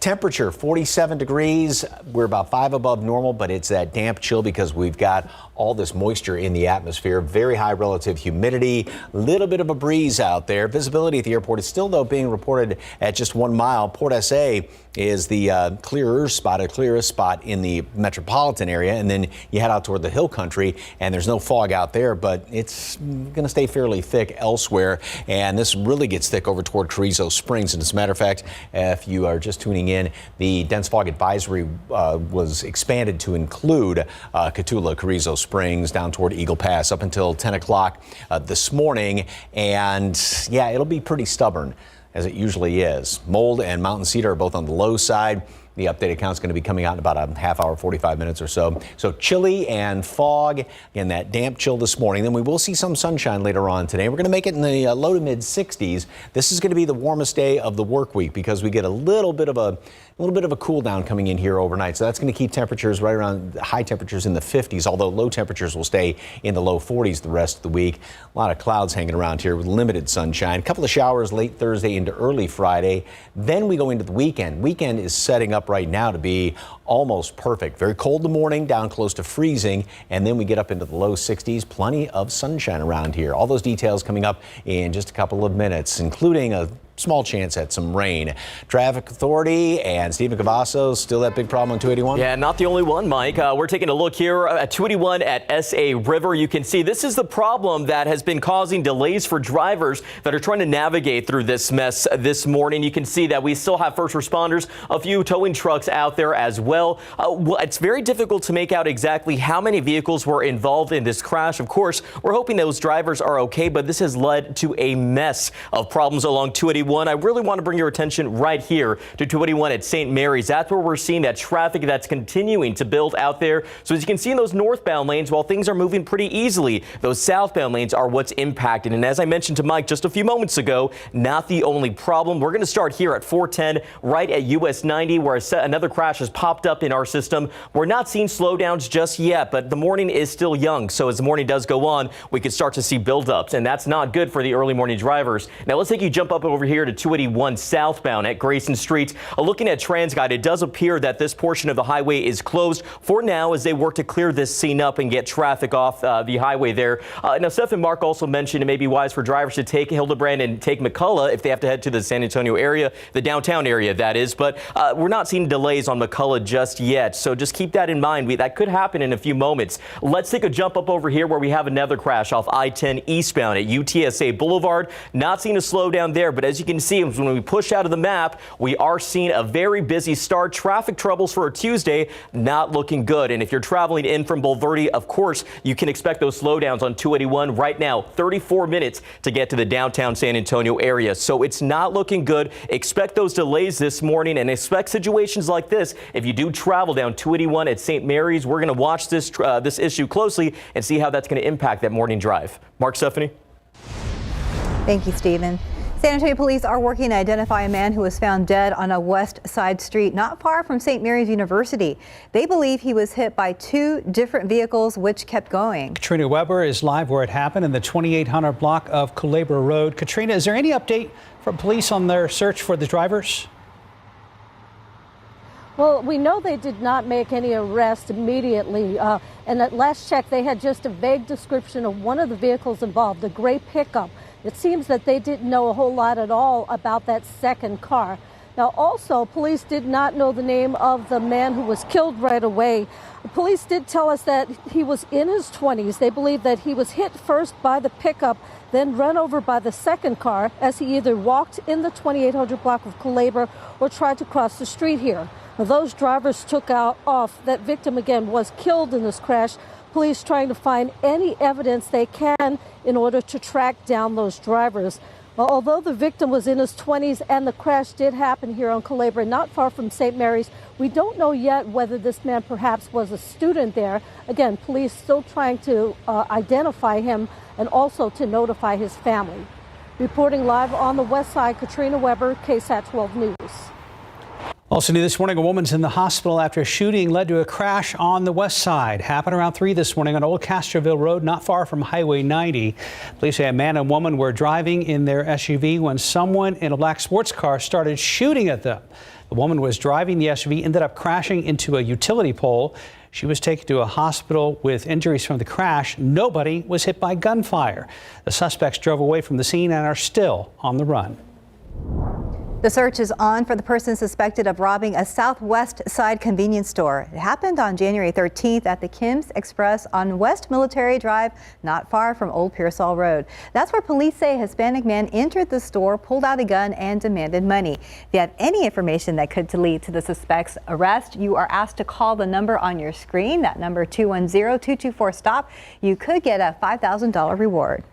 Temperature 47 degrees. We're about 5 above normal, but it's that damp chill because we've got all this moisture in the atmosphere. Very high relative humidity, a little bit of a breeze out there. Visibility at the airport is still, though, being reported at just 1 mile. Port SA is the clearest spot in the metropolitan area, and then you head out toward the hill country and there's no fog out there, but it's going to stay fairly thick elsewhere, and this really gets thick over toward Carrizo Springs. And as a matter of fact, if you are just tuning in, the dense fog advisory was expanded to include Cotulla, Carrizo Springs, down toward Eagle Pass up until 10 o'clock this morning. And yeah, it'll be pretty stubborn, as it usually is. Mold and Mountain Cedar are both on the low side. The updated count is going to be coming out in about a half hour, 45 minutes or so. So chilly and fog, and that damp chill this morning. Then we will see some sunshine later on today. We're going to make it in the low to mid 60s. This is going to be the warmest day of the work week because we get a little bit of a cool down coming in here overnight. So that's going to keep temperatures right around high temperatures in the 50s, although low temperatures will stay in the low 40s the rest of the week. A lot of clouds hanging around here with limited sunshine. A couple of showers late Thursday into early Friday. Then we go into the weekend. Weekend is setting up right now to be almost perfect. Very cold in the morning, down close to freezing, and then we get up into the low 60s. Plenty of sunshine around here. All those details coming up in just a couple of minutes, including a small chance at some rain. Traffic Authority and Stephen Cavazos, still that big problem on 281? Yeah, not the only one, Mike. We're taking a look here at 281 at SA River. You can see this is the problem that has been causing delays for drivers that are trying to navigate through this mess this morning. You can see that we still have first responders, a few towing trucks out there as well. It's very difficult to make out exactly how many vehicles were involved in this crash. Of course, we're hoping those drivers are okay, but this has led to a mess of problems along 281. I really want to bring your attention right here to 281 at St. Mary's. That's where we're seeing that traffic that's continuing to build out there. So as you can see in those northbound lanes, while things are moving pretty easily, those southbound lanes are what's impacted. And as I mentioned to Mike just a few moments ago, not the only problem. We're going to start here at 410 right at US 90 where another crash has popped up in our system. We're not seeing slowdowns just yet, but the morning is still young. So as the morning does go on, we could start to see buildups, and that's not good for the early morning drivers. Now let's take you jump up over here here to 281 southbound at Grayson Street. Looking at TransGuide, it does appear that this portion of the highway is closed for now as they work to clear this scene up and get traffic off the highway there. Now, Steph and Mark also mentioned it may be wise for drivers to take Hildebrand and take McCullough if they have to head to the San Antonio area, the downtown area, that is. But we're not seeing delays on McCullough just yet, so just keep that in mind. That could happen in a few moments. Let's take a jump up over here where we have another crash off I-10 eastbound at UTSA Boulevard. Not seeing a slowdown there, but as you can see, when we push out of the map, we are seeing a very busy start. Traffic troubles for a Tuesday, not looking good. And if you're traveling in from Bulverde, of course, you can expect those slowdowns on 281 right now. 34 minutes to get to the downtown San Antonio area. So it's not looking good. Expect those delays this morning and expect situations like this. If you do travel down 281 at St. Mary's, we're going to watch this issue closely and see how that's going to impact that morning drive. Mark, Stephanie. Thank you, Stephen. San Antonio police are working to identify a man who was found dead on a west side street not far from St. Mary's University. They believe he was hit by two different vehicles which kept going. Katrina Weber is live where it happened in the 2800 block of Culebra Road. Katrina, is there any update from police on their search for the drivers? Well, we know they did not make any arrests immediately. And at last check, they had just a vague description of one of the vehicles involved, a gray pickup. It seems that they didn't know a whole lot at all about that second car. Now, also, police did not know the name of the man who was killed right away. Police did tell us that he was in his 20s. They believe that he was hit first by the pickup, then run over by the second car as he either walked in the 2800 block of Culebra or tried to cross the street here. Now, those drivers took off. That victim, again, was killed in this crash. Police trying to find any evidence they can in order to track down those drivers. Well, although the victim was in his 20s and the crash did happen here on Culebra, not far from St. Mary's, we don't know yet whether this man perhaps was a student there. Again, police still trying to identify him and also to notify his family. Reporting live on the west side, Katrina Weber, KSAT 12 News. Also new this morning, a woman's in the hospital after a shooting led to a crash on the west side. Happened around 3 this morning on Old Castroville Road, not far from Highway 90. Police say a man and woman were driving in their SUV when someone in a black sports car started shooting at them. The woman was driving the SUV, ended up crashing into a utility pole. She was taken to a hospital with injuries from the crash. Nobody was hit by gunfire. The suspects drove away from the scene and are still on the run. The search is on for the person suspected of robbing a Southwest Side convenience store. It happened on January 13th at the Kim's Express on West Military Drive, not far from Old Pearsall Road. That's where police say a Hispanic man entered the store, pulled out a gun, and demanded money. If you have any information that could lead to the suspect's arrest, you are asked to call the number on your screen, that number 210-224-STOP. You could get a $5,000 reward.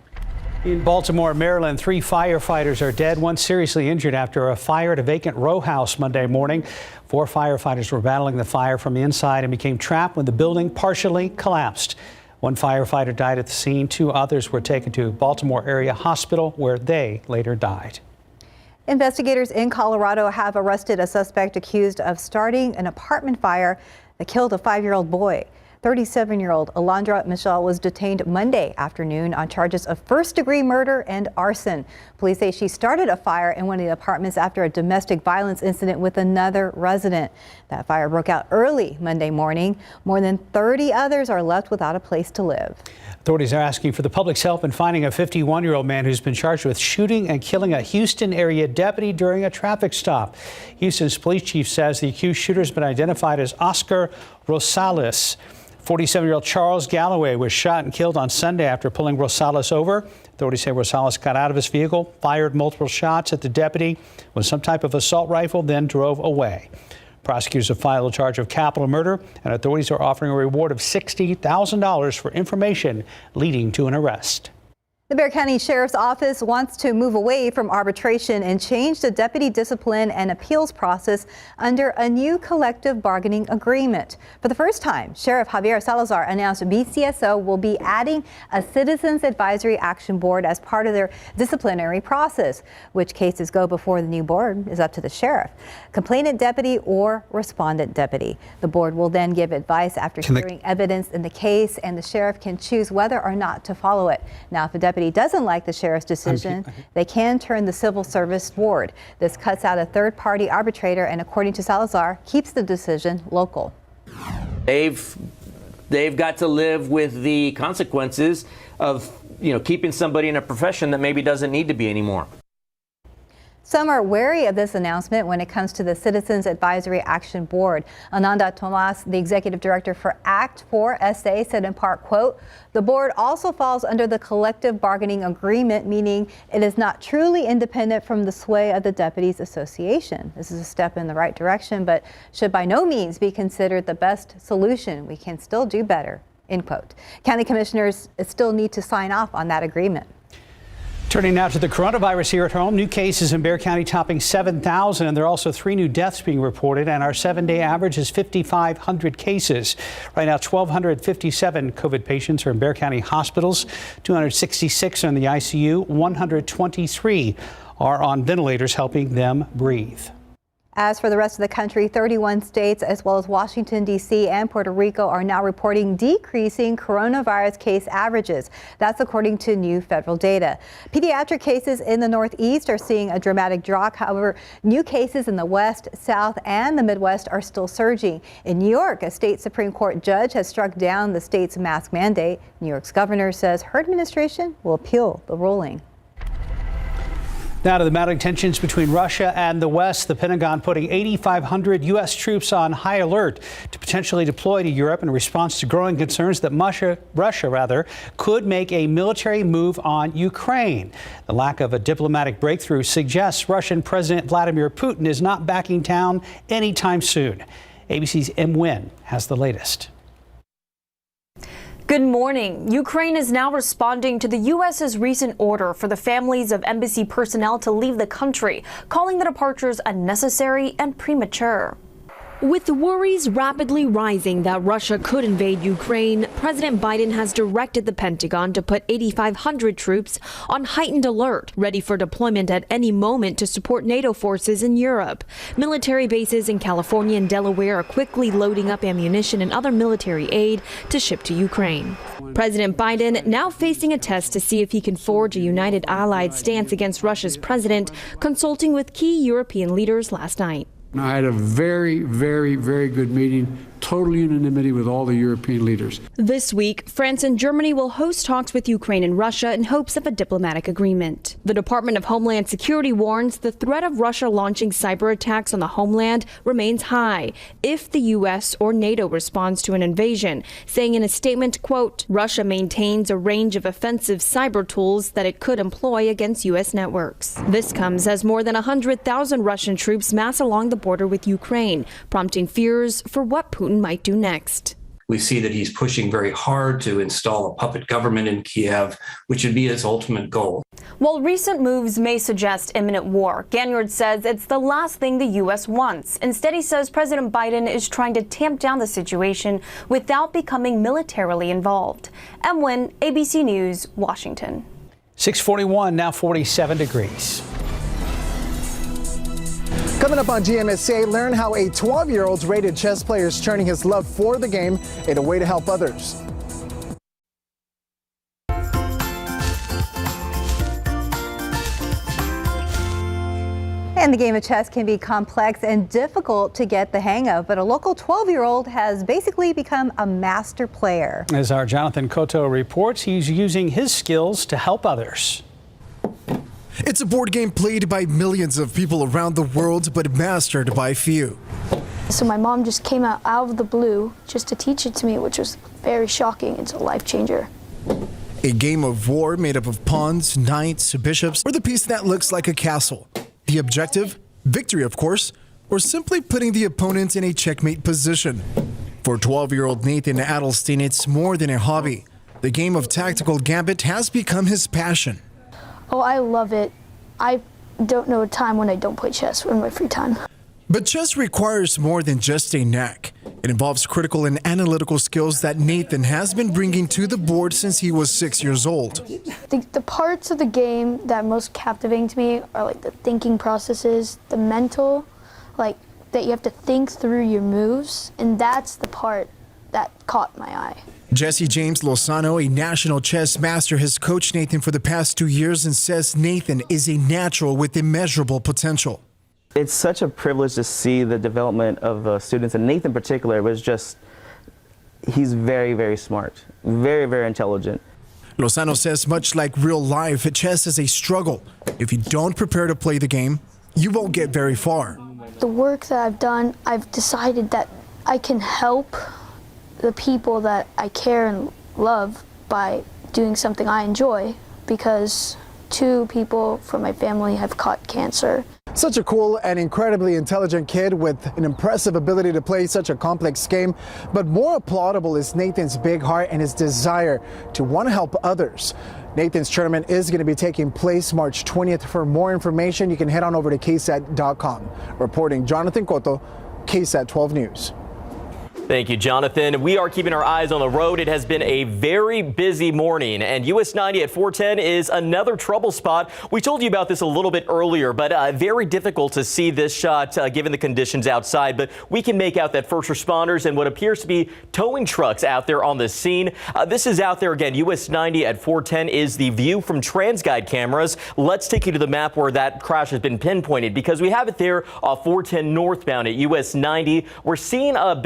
In Baltimore, Maryland, 3 firefighters are dead, one seriously injured after a fire at a vacant row house Monday morning. 4 firefighters were battling the fire from the inside and became trapped when the building partially collapsed. 1 firefighter died at the scene. 2 others were taken to Baltimore area hospital where they later died. Investigators in Colorado have arrested a suspect accused of starting an apartment fire that killed a 5-year-old boy. 37-year-old Alondra Michelle was detained Monday afternoon on charges of first-degree murder and arson. Police say she started a fire in one of the apartments after a domestic violence incident with another resident. That fire broke out early Monday morning. More than 30 others are left without a place to live. Authorities are asking for the public's help in finding a 51-year-old man who's been charged with shooting and killing a Houston area deputy during a traffic stop. Houston's police chief says the accused shooter has been identified as Oscar Rosales. 47-year-old Charles Galloway was shot and killed on Sunday after pulling Rosales over. Authorities say Rosales got out of his vehicle, fired multiple shots at the deputy with some type of assault rifle, then drove away. Prosecutors have filed a charge of capital murder, and authorities are offering a reward of $60,000 for information leading to an arrest. The Bexar County Sheriff's Office wants to move away from arbitration and change the deputy discipline and appeals process under a new collective bargaining agreement. For the first time, Sheriff Javier Salazar announced BCSO will be adding a Citizens Advisory Action Board as part of their disciplinary process. Which cases go before the new board is up to the sheriff, complainant deputy or respondent deputy. The board will then give advice after hearing evidence in the case, and the sheriff can choose whether or not to follow it. Now, if a deputy deputy doesn't like the sheriff's decision, they can turn the civil service board. This cuts out a third-party arbitrator and, according to Salazar, keeps the decision local. They've got to live with the consequences of, keeping somebody in a profession that maybe doesn't need to be anymore. Some are wary of this announcement when it comes to the Citizens Advisory Action Board. Ananda Tomas, the executive director for Act 4SA, said in part, quote, "The board also falls under the collective bargaining agreement, meaning it is not truly independent from the sway of the Deputies Association. This is a step in the right direction, but should by no means be considered the best solution. We can still do better," end quote. County commissioners still need to sign off on that agreement. Turning now to the coronavirus here at home. New cases in Bexar County topping 7,000, and there are also 3 new deaths being reported, and our 7-day average is 5,500 cases. Right now, 1,257 COVID patients are in Bexar County hospitals, 266 are in the ICU, 123 are on ventilators helping them breathe. As for the rest of the country, 31 states as well as Washington, D.C. and Puerto Rico are now reporting decreasing coronavirus case averages. That's according to new federal data. Pediatric cases in the Northeast are seeing a dramatic drop. However, new cases in the West, South and the Midwest are still surging. In New York, a state Supreme Court judge has struck down the state's mask mandate. New York's governor says her administration will appeal the ruling. Now to the mounting tensions between Russia and the West. The Pentagon putting 8,500 U.S. troops on high alert to potentially deploy to Europe in response to growing concerns that Russia could make a military move on Ukraine. The lack of a diplomatic breakthrough suggests Russian President Vladimir Putin is not backing down anytime soon. ABC's Em Nguyen has the latest. Good morning. Ukraine is now responding to the U.S.'s recent order for the families of embassy personnel to leave the country, calling the departures unnecessary and premature. With the worries rapidly rising that Russia could invade Ukraine, President Biden has directed the Pentagon to put 8,500 troops on heightened alert, ready for deployment at any moment to support NATO forces in Europe. Military bases in California and Delaware are quickly loading up ammunition and other military aid to ship to Ukraine. President Biden now facing a test to see if he can forge a united allied stance against Russia's president, consulting with key European leaders last night. I had a very, very, very good meeting, total unanimity with all the European leaders. This week, France and Germany will host talks with Ukraine and Russia in hopes of a diplomatic agreement. The Department of Homeland Security warns the threat of Russia launching cyber attacks on the homeland remains high if the U.S. or NATO responds to an invasion, saying in a statement, quote, "Russia maintains a range of offensive cyber tools that it could employ against U.S. networks." This comes as more than 100,000 Russian troops mass along the border with Ukraine, prompting fears for what Putin might do next. We see that he's pushing very hard to install a puppet government in Kiev, which would be his ultimate goal. While recent moves may suggest imminent war, Ganyard says it's the last thing the U.S. wants. Instead, he says President Biden is trying to tamp down the situation without becoming militarily involved. Em Nguyen, ABC News, Washington. 641, now 47 degrees. Coming up on GMSA, learn how a 12-year-old's rated chess player is turning his love for the game into a way to help others. And the game of chess can be complex and difficult to get the hang of, but a local 12-year-old has basically become a master player. As our Jonathan Cotto reports, he's using his skills to help others. It's a board game played by millions of people around the world, but mastered by few. So my mom just came out of the blue just to teach it to me, which was very shocking. It's a life changer. A game of war made up of pawns, knights, bishops, or the piece that looks like a castle. The objective? Victory, of course, or simply putting the opponent in a checkmate position. For 12-year-old Nathan Adelstein, it's more than a hobby. The game of tactical gambit has become his passion. Oh, I love it. I don't know a time when I don't play chess in my free time. But chess requires more than just a knack. It involves critical and analytical skills that Nathan has been bringing to the board since he was 6 years old. The parts of the game that are most captivating to me are like the thinking processes, the mental, like that you have to think through your moves, and that's the part that caught my eye. Jesse James Lozano, a national chess master, has coached Nathan for the past 2 years and says Nathan is a natural with immeasurable potential. It's such a privilege to see the development of students, and Nathan in particular was just, he's very, very smart, very, very intelligent. Lozano says much like real life, chess is a struggle. If you don't prepare to play the game, you won't get very far. The work that I've done, I've decided that I can help the people that I care and love by doing something I enjoy, because 2 people from my family have caught cancer. Such a cool and incredibly intelligent kid with an impressive ability to play such a complex game. But more applaudable is Nathan's big heart and his desire to want to help others. Nathan's tournament is going to be taking place March 20th. For more information, you can head on over to ksat.com. Reporting, Jonathan Cotto, KSAT 12 News. Thank you, Jonathan. We are keeping our eyes on the road. It has been a very busy morning, and US 90 at 410 is another trouble spot. We told you about this a little bit earlier, but very difficult to see this shot given the conditions outside. But we can make out that first responders and what appears to be towing trucks out there on the scene. This is out there again. US 90 at 410 is the view from TransGuide cameras. Let's take you to the map where that crash has been pinpointed, because we have it there off 410 northbound at US 90. We're seeing a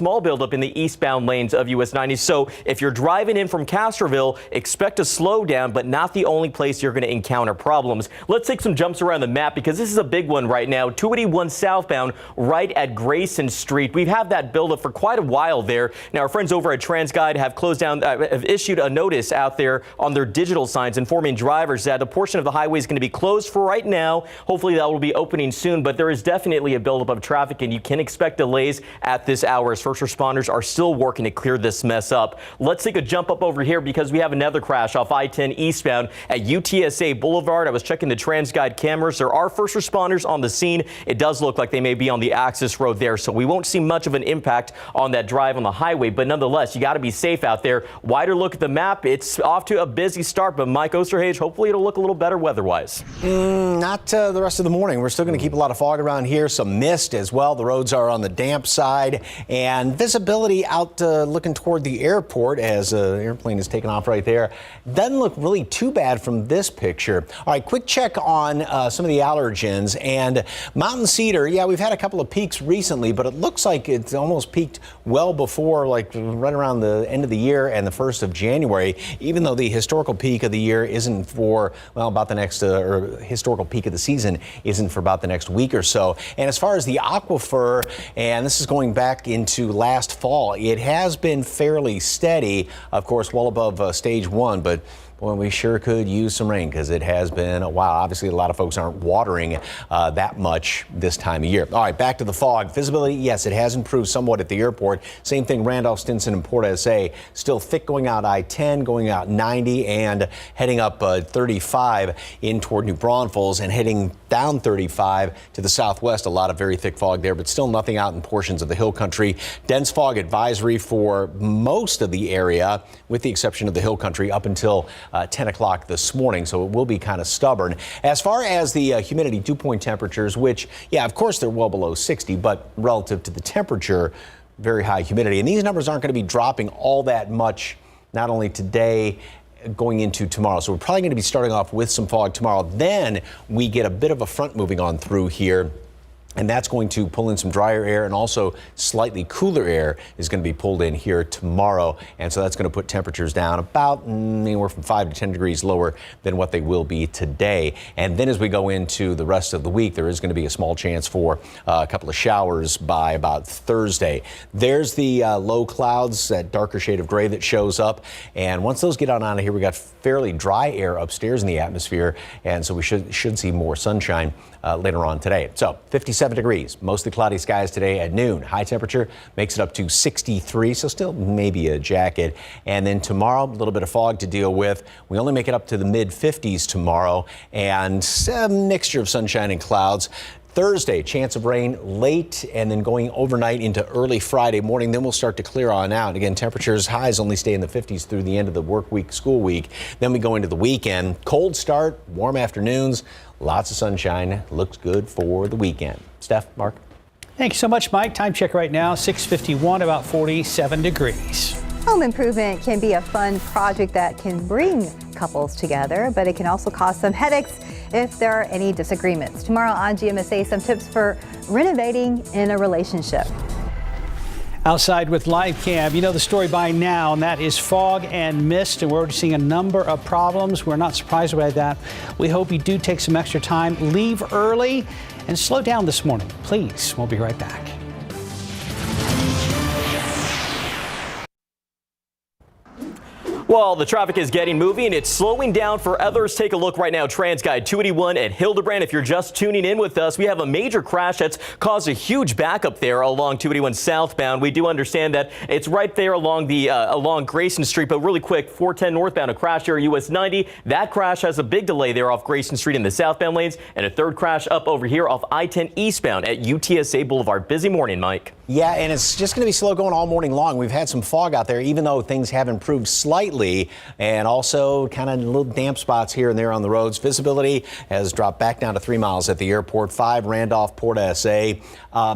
small buildup in the eastbound lanes of US 90. So if you're driving in from Castroville, expect a slowdown, but not the only place you're going to encounter problems. Let's take some jumps around the map, because this is a big one right now. 281 southbound right at Grayson Street. We've had that buildup for quite a while there. Now, our friends over at TransGuide have issued a notice out there on their digital signs informing drivers that a portion of the highway is going to be closed for right now. Hopefully that will be opening soon, but there is definitely a buildup of traffic, and you can expect delays at this hour as first responders are still working to clear this mess up. Let's take a jump up over here, because we have another crash off I-10 eastbound at UTSA Boulevard. I was checking the TransGuide cameras. There are first responders on the scene. It does look like they may be on the access road there, so we won't see much of an impact on that drive on the highway, but nonetheless, you got to be safe out there. Wider look at the map. It's off to a busy start, but Mike Osterhage, hopefully it'll look a little better weather-wise. Not the rest of the morning. We're still going to keep a lot of fog around here, some mist as well. The roads are on the damp side, and visibility out looking toward the airport as an airplane is taking off right there. Doesn't look really too bad from this picture. All right, quick check on some of the allergens. And Mountain Cedar, yeah, we've had a couple of peaks recently, but it looks like it's almost peaked well before, like right around the end of the year and the 1st of January, even though the historical peak of the year isn't for, well, about the next, or historical peak of the season isn't for about the next week or so. And as far as the aquifer, and this is going back into last fall, it has been fairly steady, of course, well above stage 1, but boy, we sure could use some rain, because it has been a while. Obviously, a lot of folks aren't watering that much this time of year. All right, back to the fog. Visibility, yes, it has improved somewhat at the airport. Same thing, Randolph, Stinson, and Port SA. Still thick going out I-10, going out 90, and heading up 35 in toward New Braunfels, and heading down 35 to the southwest. A lot of very thick fog there, but still nothing out in portions of the hill country. Dense fog advisory for most of the area, with the exception of the hill country, up until 10 o'clock this morning, so it will be kind of stubborn. As far as the humidity dew point temperatures, which, yeah, of course, they're well below 60, but relative to the temperature, very high humidity. And these numbers aren't going to be dropping all that much, not only today, going into tomorrow. So we're probably going to be starting off with some fog tomorrow. Then we get a bit of a front moving on through here, and that's going to pull in some drier air, and also slightly cooler air is going to be pulled in here tomorrow. And so that's going to put temperatures down about anywhere from 5 to 10 degrees lower than what they will be today. And then as we go into the rest of the week, there is going to be a small chance for a couple of showers by about Thursday. There's the low clouds, that darker shade of gray that shows up. And once those get on out of here, we got fairly dry air upstairs in the atmosphere. And so we should see more sunshine later on today. So 57 degrees, mostly cloudy skies today at noon. High temperature makes it up to 63, so still maybe a jacket. And then tomorrow, a little bit of fog to deal with. We only make it up to the mid 50s tomorrow, and a mixture of sunshine and clouds. Thursday, chance of rain late and then going overnight into early Friday morning. Then we'll start to clear on out. Again, temperatures, highs only stay in the 50s through the end of the work week, school week. Then we go into the weekend. Cold start, warm afternoons, lots of sunshine. Looks good for the weekend. Steph, Mark? Thanks so much, Mike. Time check right now, 6:51, about 47 degrees. Home improvement can be a fun project that can bring couples together, but it can also cause some headaches if there are any disagreements. Tomorrow on GMSA, some tips for renovating in a relationship. Outside with Live Cam, you know the story by now, and that is fog and mist, and we're already seeing a number of problems. We're not surprised by that. We hope you do take some extra time, leave early, and slow down this morning, please. We'll be right back. Well, the traffic is getting moving. It's slowing down for others. Take a look right now. TransGuide 281 at Hildebrand. If you're just tuning in with us, we have a major crash that's caused a huge backup there along 281 southbound. We do understand that it's right there along along Grayson Street. But really quick, 410 northbound, a crash here, US 90. That crash has a big delay there off Grayson Street in the southbound lanes, and a third crash up over here off I-10 eastbound at UTSA Boulevard. Busy morning, Mike. Yeah, and it's just going to be slow going all morning long. We've had some fog out there, even though things have improved slightly, and also kind of little damp spots here and there on the roads. Visibility has dropped back down to 3 miles at the airport, 5 Randolph, Port SA.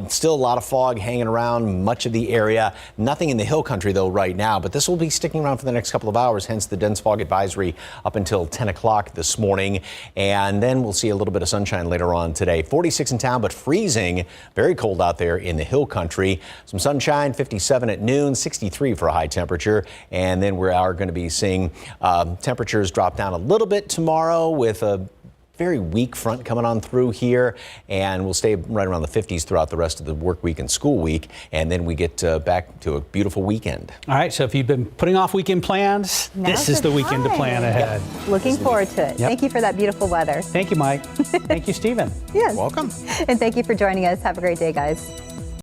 Still a lot of fog hanging around much of the area. Nothing in the hill country, though, right now, but this will be sticking around for the next couple of hours, hence the dense fog advisory up until 10 o'clock this morning. And then we'll see a little bit of sunshine later on today. 46 in town, but freezing. Very cold out there in the hill country. Some sunshine, 57 at noon, 63 for a high temperature. And then we are going to be seeing temperatures drop down a little bit tomorrow with a very weak front coming on through here, and we'll stay right around the 50s throughout the rest of the work week and school week, and then we get back to a beautiful weekend. All right, so if you've been putting off weekend plans, this is the weekend to plan ahead. Yep. Looking forward to it. Yep. Thank you for that beautiful weather. Thank you, Mike. Thank you, Stephen. Yes. Welcome. And thank you for joining us. Have a great day, guys.